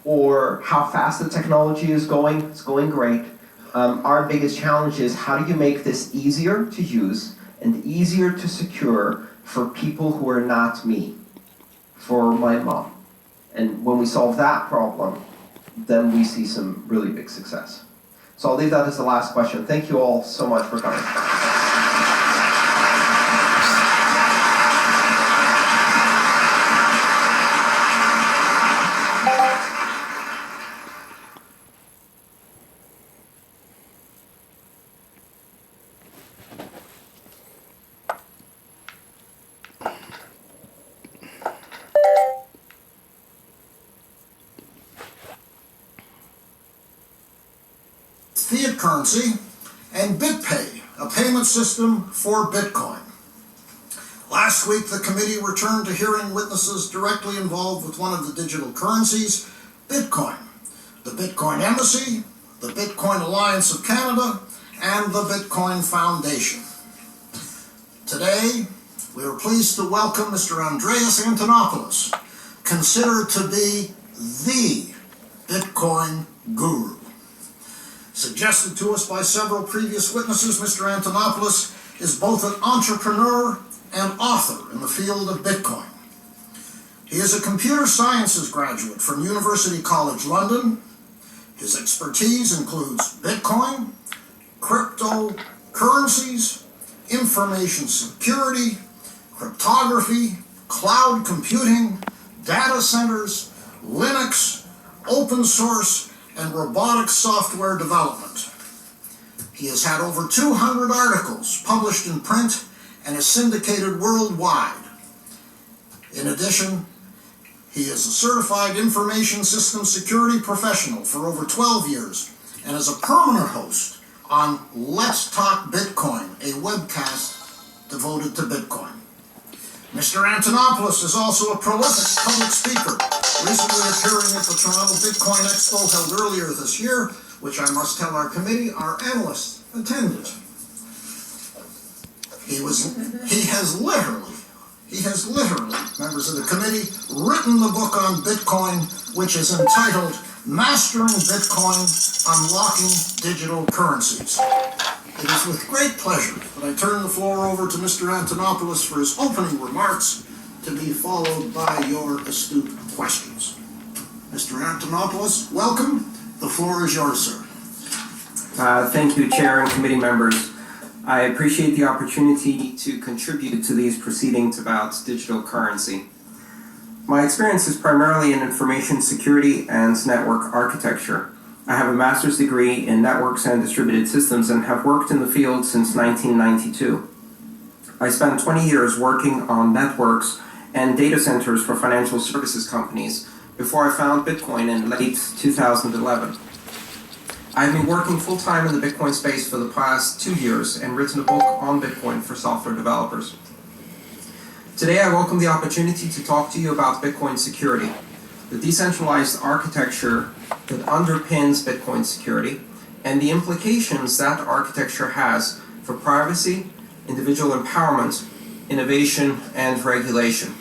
or how fast the technology is going. It's going great. Our biggest challenge is how do you make this easier to use and easier to secure for people who are not me, for my mom. And when we solve that problem, then we see some really big success. So I'll leave that as the last question. Thank you all so much for coming. Fiat currency, and BitPay, a payment system for Bitcoin. Last week, the committee returned to hearing witnesses directly involved with one of the digital currencies, Bitcoin, the Bitcoin Embassy, the Bitcoin Alliance of Canada, and the Bitcoin Foundation. Today, we are pleased to welcome Mr. Andreas Antonopoulos, considered to be the Bitcoin guru. Suggested to us by several previous witnesses, Mr. Antonopoulos is both an entrepreneur and author in the field of Bitcoin. He is a computer sciences graduate from University College London. His expertise includes Bitcoin, cryptocurrencies, information security, cryptography, cloud computing, data centers, Linux, open source, and robotic software development. He has had over 200 articles published in print and is syndicated worldwide. In addition, he is a certified information system security professional for over 12 years and is a permanent host on Let's Talk Bitcoin, a webcast devoted to Bitcoin. Mr. Antonopoulos is also a prolific public speaker, recently appearing at the Toronto Bitcoin Expo held earlier this year, which I must tell our committee, our analysts attended. He has literally, members of the committee, written the book on Bitcoin, which is entitled Mastering Bitcoin, Unlocking Digital Currencies. It is with great pleasure that I turn the floor over to Mr. Antonopoulos for his opening remarks, to be followed by your astute questions. Mr. Antonopoulos, welcome. The floor is yours, sir. Thank you, Chair and committee members. I appreciate the opportunity to contribute to these proceedings about digital currency. My experience is primarily in information security and network architecture. I have a master's degree in networks and distributed systems and have worked in the field since 1992. I spent 20 years working on networks and data centers for financial services companies before I found Bitcoin in late 2011. I've been working full-time in the Bitcoin space for the past 2 years and written a book on Bitcoin for software developers. Today I welcome the opportunity to talk to you about Bitcoin security, the decentralized architecture that underpins Bitcoin security, and the implications that architecture has for privacy, individual empowerment, innovation, and regulation.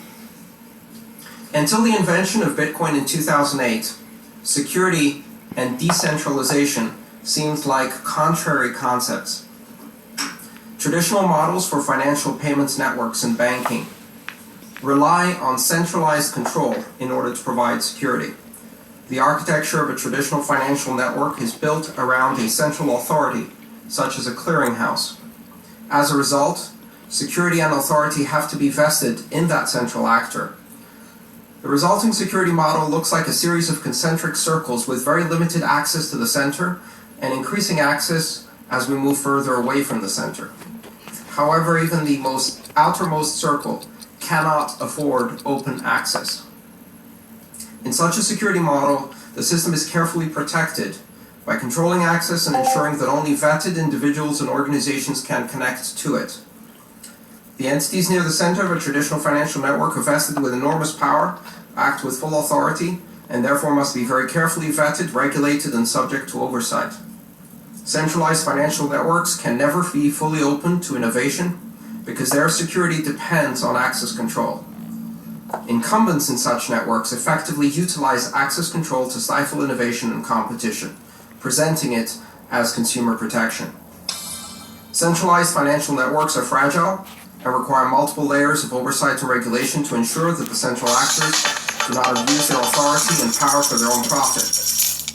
Until the invention of Bitcoin in 2008, security and decentralization seemed like contrary concepts. Traditional models for financial payments networks and banking rely on centralized control in order to provide security. The architecture of a traditional financial network is built around a central authority, such as a clearinghouse. As a result, security and authority have to be vested in that central actor. The resulting security model looks like a series of concentric circles with very limited access to the center and increasing access as we move further away from the center. However, even the outermost circle cannot afford open access. In such a security model, the system is carefully protected by controlling access and ensuring that only vetted individuals and organizations can connect to it. The entities near the center of a traditional financial network are vested with enormous power, act with full authority, and therefore must be very carefully vetted, regulated, and subject to oversight. Centralized financial networks can never be fully open to innovation because their security depends on access control. Incumbents in such networks effectively utilize access control to stifle innovation and competition, presenting it as consumer protection. Centralized financial networks are fragile and require multiple layers of oversight and regulation to ensure that the central actors do not abuse their authority and power for their own profit.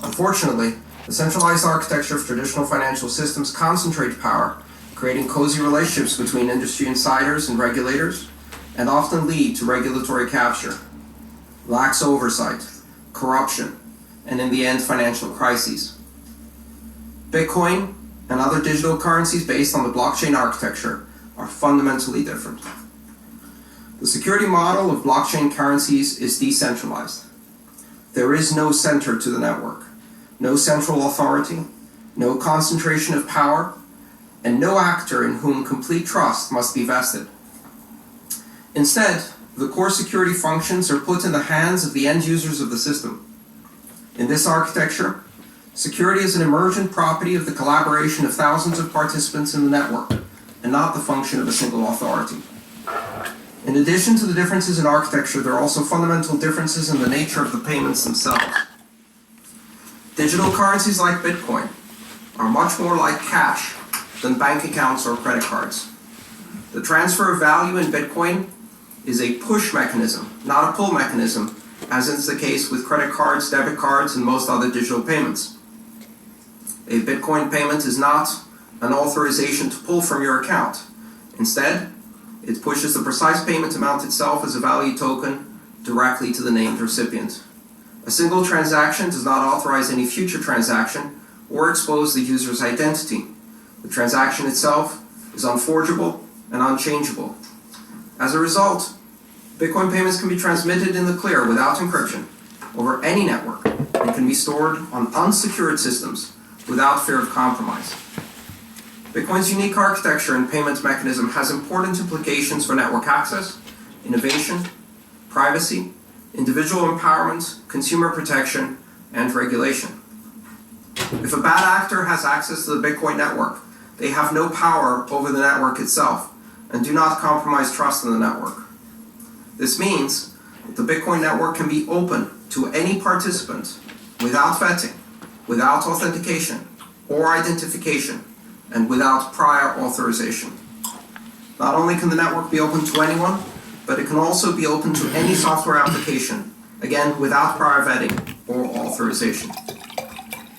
Unfortunately, the centralized architecture of traditional financial systems concentrate power, creating cozy relationships between industry insiders and regulators, and often lead to regulatory capture, lax oversight, corruption, and in the end, financial crises. Bitcoin and other digital currencies based on the blockchain architecture are fundamentally different. The security model of blockchain currencies is decentralized. There is no center to the network, no central authority, no concentration of power, and no actor in whom complete trust must be vested. Instead, the core security functions are put in the hands of the end users of the system. In this architecture, security is an emergent property of the collaboration of thousands of participants in the network, and not the function of a single authority. In addition to the differences in architecture, there are also fundamental differences in the nature of the payments themselves. Digital currencies like Bitcoin are much more like cash than bank accounts or credit cards. The transfer of value in Bitcoin is a push mechanism, not a pull mechanism, as is the case with credit cards, debit cards, and most other digital payments. A Bitcoin payment is not an authorization to pull from your account. Instead, it pushes the precise payment amount itself as a value token directly to the named recipient. A single transaction does not authorize any future transaction or expose the user's identity. The transaction itself is unforgeable and unchangeable. As a result, Bitcoin payments can be transmitted in the clear without encryption over any network and can be stored on unsecured systems without fear of compromise. Bitcoin's unique architecture and payment mechanism has important implications for network access, innovation, privacy, individual empowerment, consumer protection, and regulation. If a bad actor has access to the Bitcoin network, they have no power over the network itself and do not compromise trust in the network. This means that the Bitcoin network can be open to any participant without vetting, without authentication or identification, and without prior authorization. Not only can the network be open to anyone, but it can also be open to any software application, again without prior vetting or authorization.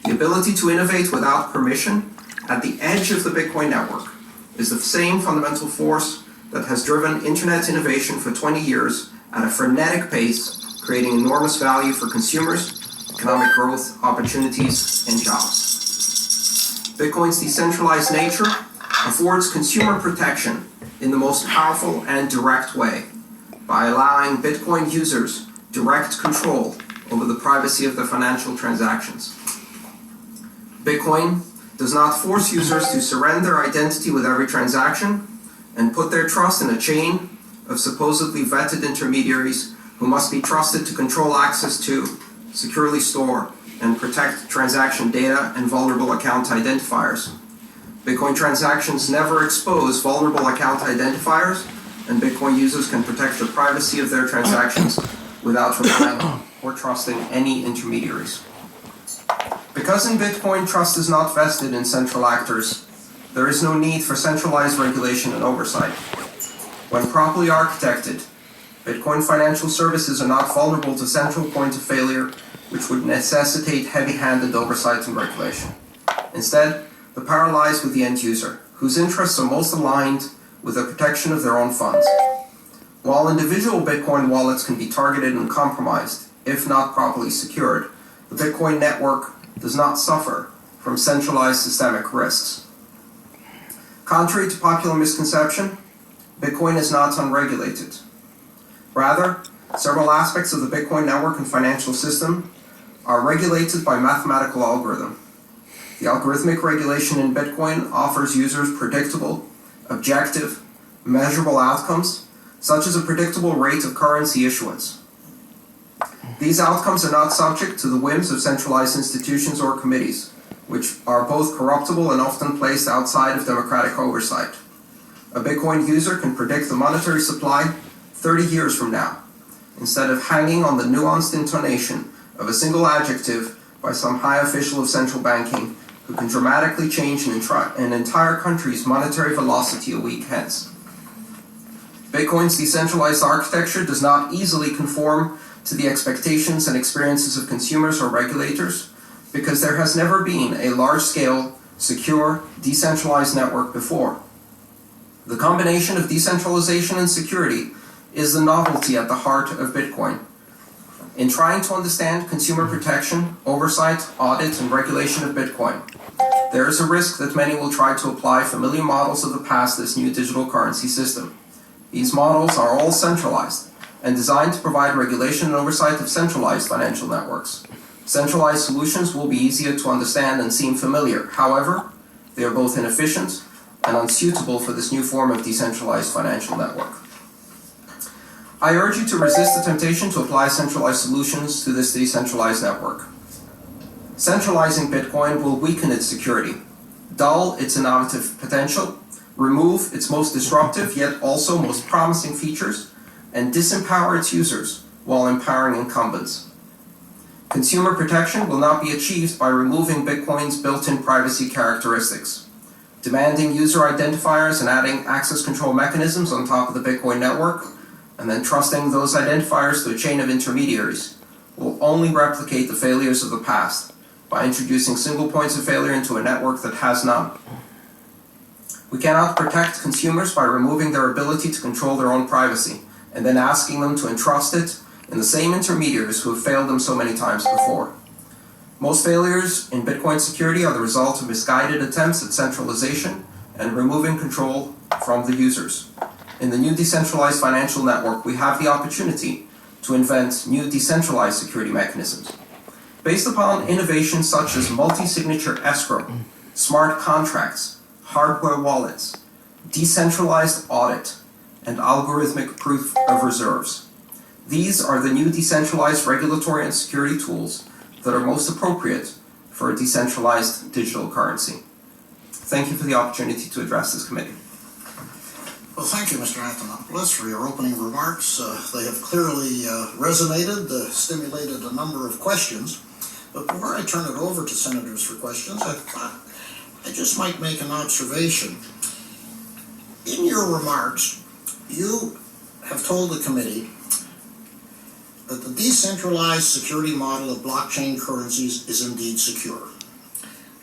The ability to innovate without permission at the edge of the Bitcoin network is the same fundamental force that has driven internet innovation for 20 years at a frenetic pace, creating enormous value for consumers, economic growth, opportunities, and jobs. Bitcoin's decentralized nature affords consumer protection in the most powerful and direct way by allowing Bitcoin users direct control over the privacy of their financial transactions. Bitcoin does not force users to surrender their identity with every transaction and put their trust in a chain of supposedly vetted intermediaries who must be trusted to control access to, securely store, and protect transaction data and vulnerable account identifiers. Bitcoin transactions never expose vulnerable account identifiers, and Bitcoin users can protect the privacy of their transactions without relying on or trusting any intermediaries. Because in Bitcoin trust is not vested in central actors, there is no need for centralized regulation and oversight. When properly architected, Bitcoin financial services are not vulnerable to central point of failure, which would necessitate heavy-handed oversight and regulation. Instead, the power lies with the end user, whose interests are most aligned with the protection of their own funds. While individual Bitcoin wallets can be targeted and compromised, if not properly secured, the Bitcoin network does not suffer from centralized systemic risks. Contrary to popular misconception, Bitcoin is not unregulated. Rather, several aspects of the Bitcoin network and financial system are regulated by mathematical algorithm. The algorithmic regulation in Bitcoin offers users predictable, objective, measurable outcomes, such as a predictable rate of currency issuance. These outcomes are not subject to the whims of centralized institutions or committees, which are both corruptible and often placed outside of democratic oversight. A Bitcoin user can predict the monetary supply 30 years from now, instead of hanging on the nuanced intonation of a single adjective by some high official of central banking who can dramatically change an entire country's monetary velocity a week hence. Bitcoin's decentralized architecture does not easily conform to the expectations and experiences of consumers or regulators because there has never been a large-scale, secure, decentralized network before. The combination of decentralization and security is the novelty at the heart of Bitcoin. In trying to understand consumer protection, oversight, audit, and regulation of Bitcoin, there is a risk that many will try to apply familiar models of the past to this new digital currency system. These models are all centralized and designed to provide regulation and oversight of centralized financial networks. Centralized solutions will be easier to understand and seem familiar. However, they are both inefficient and unsuitable for this new form of decentralized financial network. I urge you to resist the temptation to apply centralized solutions to this decentralized network. Centralizing Bitcoin will weaken its security, dull its innovative potential, remove its most disruptive yet also most promising features, and disempower its users while empowering incumbents. Consumer protection will not be achieved by removing Bitcoin's built-in privacy characteristics. Demanding user identifiers and adding access control mechanisms on top of the Bitcoin network, and then trusting those identifiers to a chain of intermediaries, will only replicate the failures of the past by introducing single points of failure into a network that has none. We cannot protect consumers by removing their ability to control their own privacy and then asking them to entrust it in the same intermediaries who have failed them so many times before. Most failures in Bitcoin security are the result of misguided attempts at centralization and removing control from the users. In the new decentralized financial network, we have the opportunity to invent new decentralized security mechanisms. Based upon innovations such as multi-signature escrow, smart contracts, hardware wallets, decentralized audit, and algorithmic proof of reserves. These are the new decentralized regulatory and security tools that are most appropriate for a decentralized digital currency. Thank you for the opportunity to address this committee. Well, thank you, Mr. Antonopoulos, for your opening remarks. They have clearly resonated, stimulated a number of questions. But before I turn it over to senators for questions, I thought I just might make an observation. In your remarks, you have told the committee that the decentralized security model of blockchain currencies is indeed secure,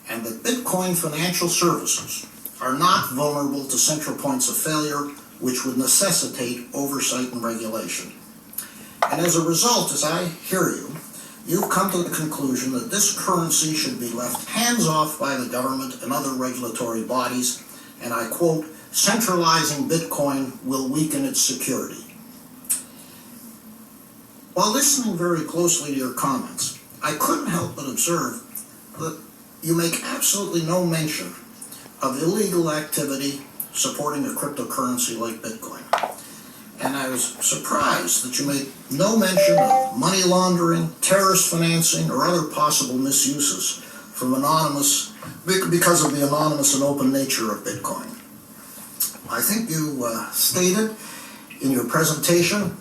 and that Bitcoin financial services are not vulnerable to central points of failure, which would necessitate oversight and regulation. And as a result, as I hear you, you've come to the conclusion that this currency should be left hands-off by the government and other regulatory bodies, and I quote, "Centralizing Bitcoin will weaken its security." While listening very closely to your comments, I couldn't help but observe that you make absolutely no mention of illegal activity supporting a cryptocurrency like Bitcoin. And I was surprised that you make no mention of money laundering, terrorist financing, or other possible misuses from because of the anonymous and open nature of Bitcoin. I think you stated in your presentation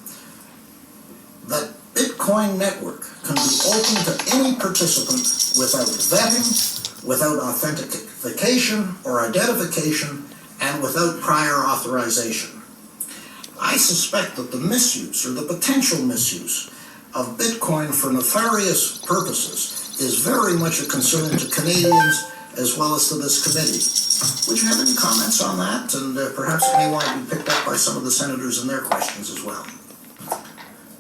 that Bitcoin network can be open to any participant without vetting, without authentication or identification, and without prior authorization. I suspect that the misuse or the potential misuse of Bitcoin for nefarious purposes is very much a concern to Canadians as well as to this committee. Would you have any comments on that? And perhaps it may want to be picked up by some of the senators in their questions as well.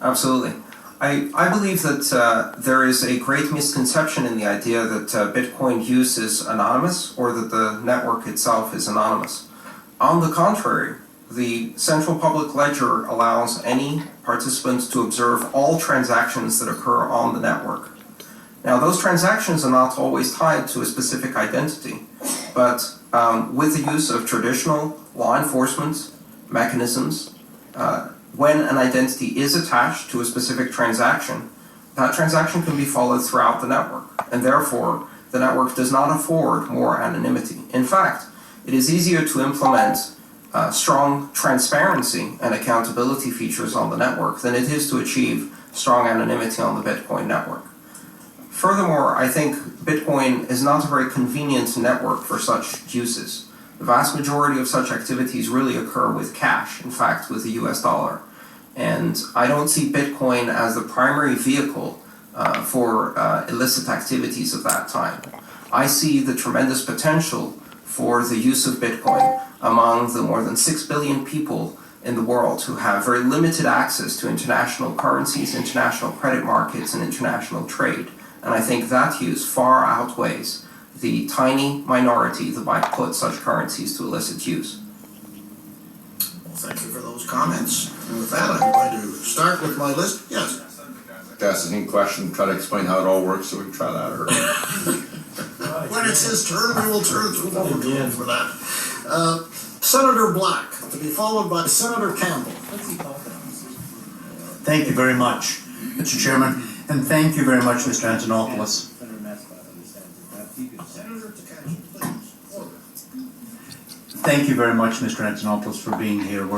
Absolutely. I believe that there is a great misconception in the idea that Bitcoin use is anonymous or that the network itself is anonymous. On the contrary, the Central Public Ledger allows any participant to observe all transactions that occur on the network. Now, those transactions are not always tied to a specific identity, but with the use of traditional law enforcement mechanisms, when an identity is attached to a specific transaction, that transaction can be followed throughout the network, and therefore the network does not afford more anonymity. In fact, it is easier to implement strong transparency and accountability features on the network than it is to achieve strong anonymity on the Bitcoin network. Furthermore, I think Bitcoin is not a very convenient network for such uses. The vast majority of such activities really occur with cash, in fact, with the US dollar. And I don't see Bitcoin as the primary vehicle for illicit activities of that type. I see the tremendous potential for the use of Bitcoin among the more than 6 billion people in the world who have very limited access to international currencies, international credit markets, and international trade. And I think that use far outweighs the tiny minority that might put such currencies to illicit use. Well, thank you for those comments. And with that, I'm going to start with my list. Yes? Ask the same question, try to explain how it all works, so we can try that. Or... When it's his turn, we will turn to him for that. Senator Black, to be followed by Senator Campbell. Thank you very much, Mr. Chairman, and thank you very much, Mr. Antonopoulos. Thank you very much, Mr. Antonopoulos, for being here.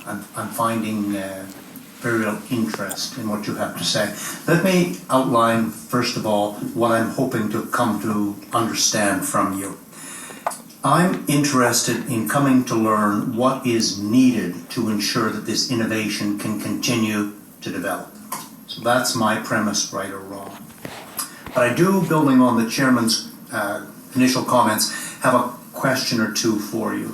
I'm finding very real interest in what you have to say. Let me outline, first of all, what I'm hoping to come to understand from you. I'm interested in coming to learn what is needed to ensure that this innovation can continue to develop. So that's my premise, right or wrong. But I do, building on the chairman's initial comments, have a question or two for you.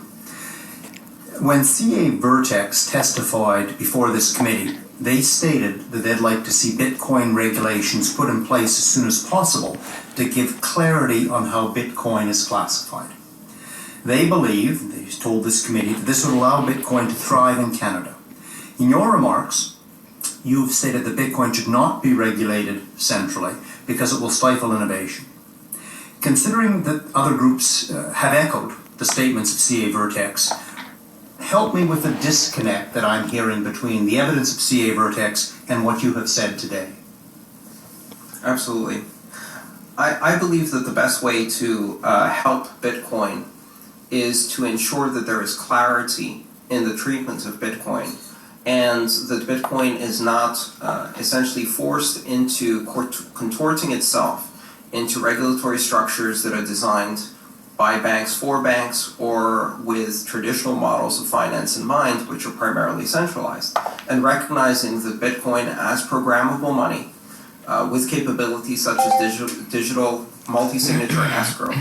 When CA Vertex testified before this committee, they stated that they'd like to see Bitcoin regulations put in place as soon as possible to give clarity on how Bitcoin is classified. They believe, they told this committee, that this would allow Bitcoin to thrive in Canada. In your remarks, you've stated that Bitcoin should not be regulated centrally because it will stifle innovation. Considering that other groups have echoed the statements of CA Vertex, help me with the disconnect that I'm hearing between the evidence of CA Vertex and what you have said today. Absolutely. I believe that the best way to help Bitcoin is to ensure that there is clarity in the treatment of Bitcoin, and that Bitcoin is not essentially forced into contorting itself into regulatory structures that are designed by banks for banks or with traditional models of finance in mind, which are primarily centralized, and recognizing that Bitcoin as programmable money with capabilities such as digital multi-signature escrow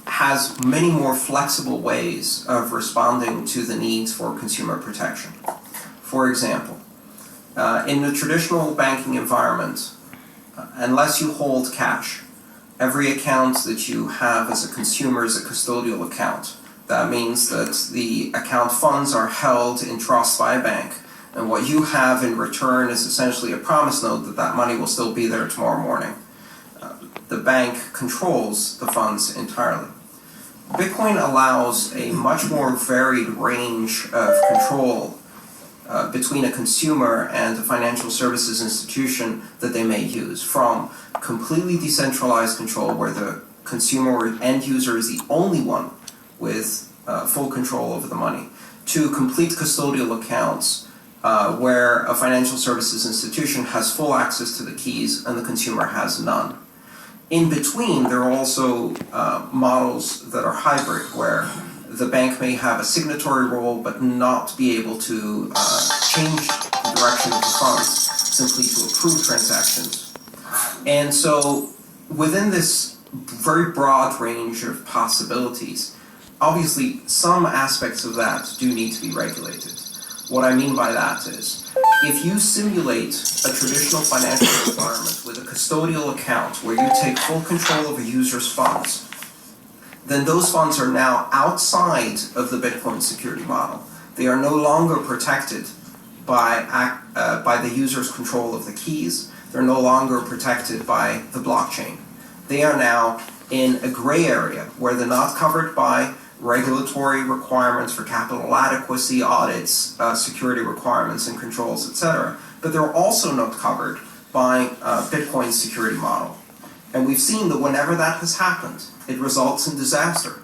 has many more flexible ways of responding to the needs for consumer protection. For example, in the traditional banking environment, unless you hold cash, every account that you have as a consumer is a custodial account. That means that the account funds are held in trust by a bank, and what you have in return is essentially a promise note that that money will still be there tomorrow morning. The bank controls the funds entirely. Bitcoin allows a much more varied range of control between a consumer and a financial services institution that they may use, from completely decentralized control where the consumer or end user is the only one with full control over the money, to complete custodial accounts where a financial services institution has full access to the keys and the consumer has none. In between, there are also models that are hybrid, where the bank may have a signatory role but not be able to change the direction of the funds, simply to approve transactions. And so within this very broad range of possibilities, obviously some aspects of that do need to be regulated. What I mean by that is, if you simulate a traditional financial environment with a custodial account where you take full control of a user's funds, then those funds are now outside of the Bitcoin security model. They are no longer protected by the user's control of the keys. They're no longer protected by the blockchain. They are now in a gray area where they're not covered by regulatory requirements for capital adequacy audits, security requirements and controls, etc. But they're also not covered by Bitcoin's security model. And we've seen that whenever that has happened, it results in disaster.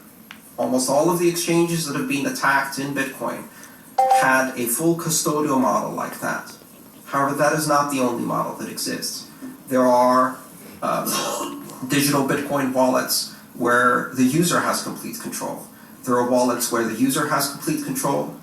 Almost all of the exchanges that have been attacked in Bitcoin had a full custodial model like that. However, that is not the only model that exists. There are digital Bitcoin wallets where the user has complete control. There are wallets where the user has complete control,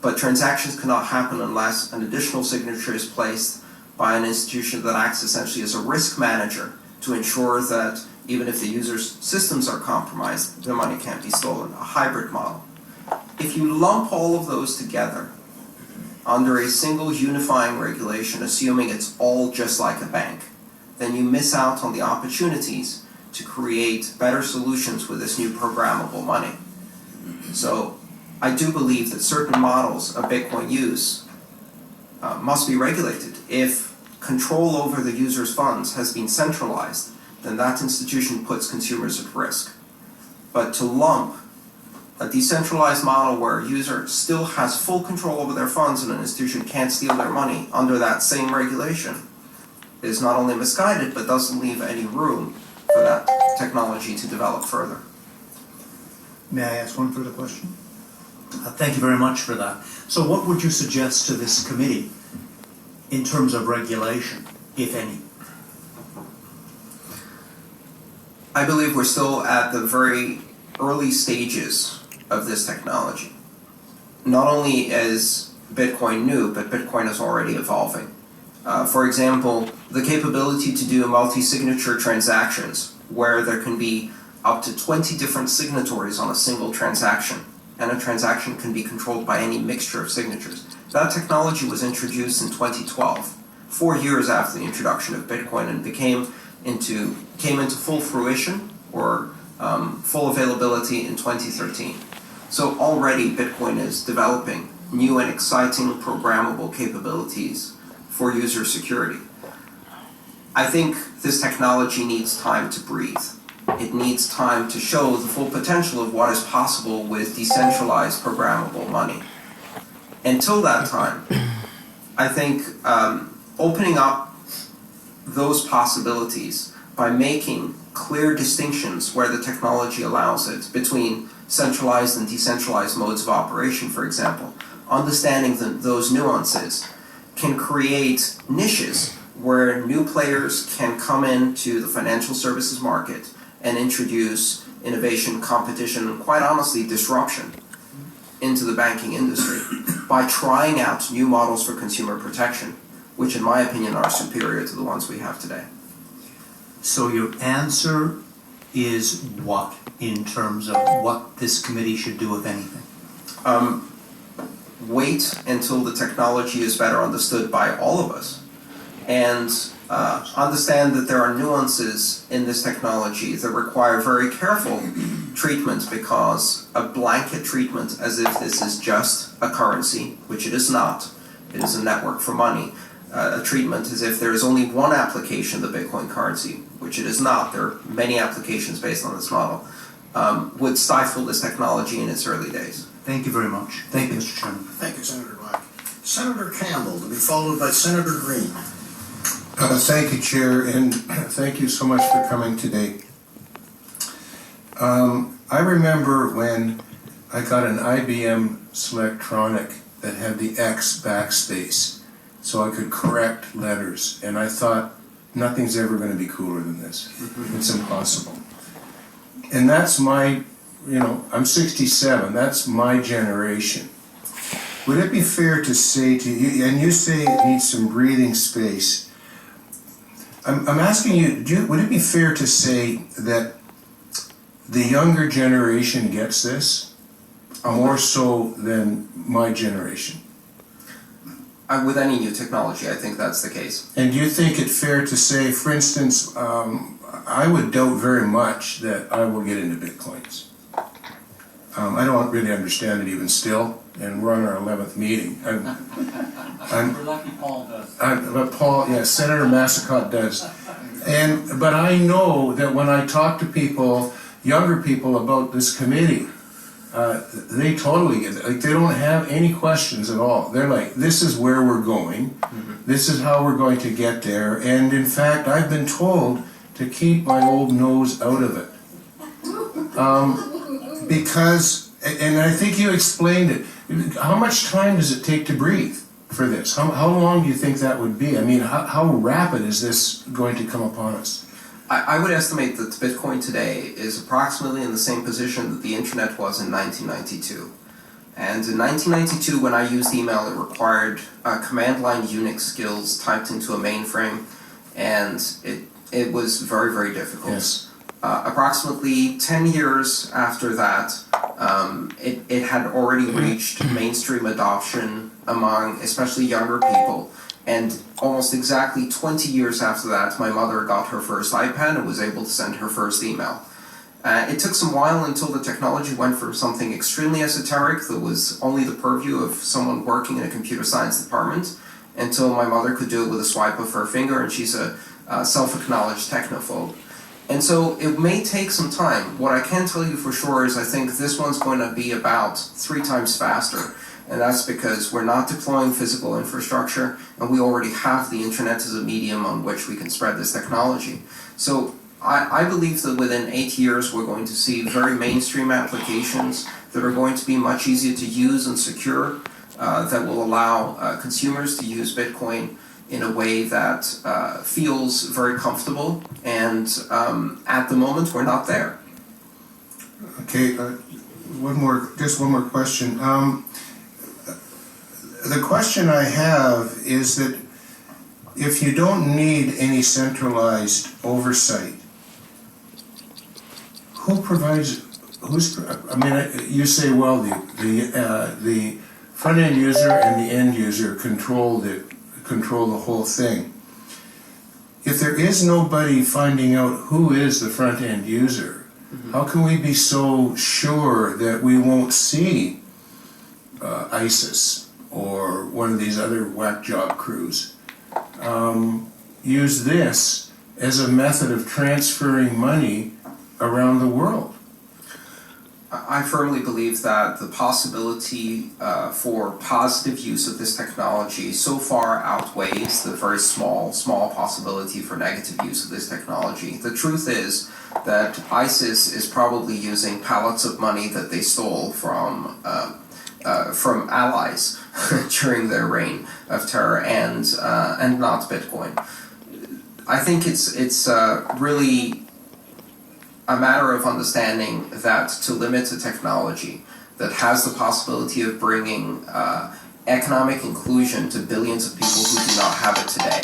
but transactions cannot happen unless an additional signature is placed by an institution that acts essentially as a risk manager to ensure that even if the user's systems are compromised, their money can't be stolen, a hybrid model. If you lump all of those together under a single unifying regulation, assuming it's all just like a bank, then you miss out on the opportunities to create better solutions with this new programmable money. So I do believe that certain models of Bitcoin use must be regulated. If control over the user's funds has been centralized, then that institution puts consumers at risk. But to lump a decentralized model where a user still has full control over their funds and an institution can't steal their money under that same regulation is not only misguided, but doesn't leave any room for that technology to develop further. May I ask one further question? Thank you very much for that. So what would you suggest to this committee in terms of regulation, if any? I believe we're still at the very early stages of this technology. Not only is Bitcoin new, but Bitcoin is already evolving. For example, the capability to do multi-signature transactions, where there can be up to 20 different signatories on a single transaction, and a transaction can be controlled by any mixture of signatures. That technology was introduced in 2012, 4 years after the introduction of Bitcoin, and came into full fruition or full availability in 2013. So already Bitcoin is developing new and exciting programmable capabilities for user security. I think this technology needs time to breathe. It needs time to show the full potential of what is possible with decentralized programmable money. Until that time, I think opening up those possibilities by making clear distinctions where the technology allows it between centralized and decentralized modes of operation, for example, understanding those nuances can create niches where new players can come into the financial services market and introduce innovation, competition, and quite honestly, disruption into the banking industry by trying out new models for consumer protection, which in my opinion are superior to the ones we have today. So your answer is what in terms of what this committee should do, if anything? Wait until the technology is better understood by all of us, and understand that there are nuances in this technology that require very careful treatment, because a blanket treatment as if this is just a currency, which it is not, it is a network for money, a treatment as if there is only one application, the Bitcoin currency, which it is not, there are many applications based on this model, would stifle this technology in its early days. Thank you very much. Thank you, Mr. Chairman. Thank you, Senator Black. Senator Campbell, to be followed by Senator Green. Thank you, Chair, and thank you so much for coming today. I remember when I got an IBM Selectronic that had the X backspace, so I could correct letters, and I thought, nothing's ever going to be cooler than this. It's impossible. And that's my, I'm 67, that's my generation. Would it be fair to say to you, and you say it needs some breathing space, I'm asking you, would it be fair to say that the younger generation gets this more so than my generation? With any new technology, I think that's the case. And do you think it fair to say, for instance, I would doubt very much that I will get into Bitcoins. I don't really understand it even still, and we're on our 11th meeting. We're lucky Paul does. But Paul, yeah, Senator Massicotte does. But I know that when I talk to people, younger people about this committee, they totally get it. Like, they don't have any questions at all. They're like, this is where we're going. This is how we're going to get there. And in fact, I've been told to keep my old nose out of it. Because, and I think you explained it, how much time does it take to breathe for this? How long do you think that would be? I mean, how rapid is this going to come upon us? I would estimate that Bitcoin today is approximately in the same position that the internet was in 1992. And in 1992, when I used email, it required command line Unix skills typed into a mainframe, and it was very, very difficult. Yes. Approximately 10 years after that, it had already reached mainstream adoption among especially younger people. And almost exactly 20 years after that, my mother got her first iPad and was able to send her first email. It took some while until the technology went from something extremely esoteric that was only the purview of someone working in a computer science department, until my mother could do it with a swipe of her finger, and she's a self-acknowledged technophobe. And so it may take some time. What I can tell you for sure is I think this one's going to be about 3 times faster. And that's because we're not deploying physical infrastructure, and we already have the internet as a medium on which we can spread this technology. So I believe that within 8 years we're going to see very mainstream applications that are going to be much easier to use and secure, that will allow consumers to use Bitcoin in a way that feels very comfortable, and at the moment we're not there. Okay, just one more question. The question I have is that if you don't need any centralized oversight, who provides? You say, well, the front end user and the end user control the whole thing. If there is nobody finding out who is the front end user, how can we be so sure that we won't see ISIS or one of these other whack job crews use this as a method of transferring money around the world? I firmly believe that the possibility for positive use of this technology so far outweighs the very small possibility for negative use of this technology. The truth is that ISIS is probably using pallets of money that they stole from allies during their reign of terror, and not Bitcoin. I think it's really a matter of understanding that to limit a technology that has the possibility of bringing economic inclusion to billions of people who do not have it today,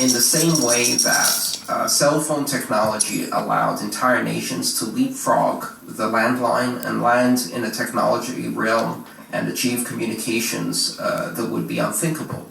in the same way that cell phone technology allowed entire nations to leapfrog the landline and land in a technology realm and achieve communications that would be unthinkable.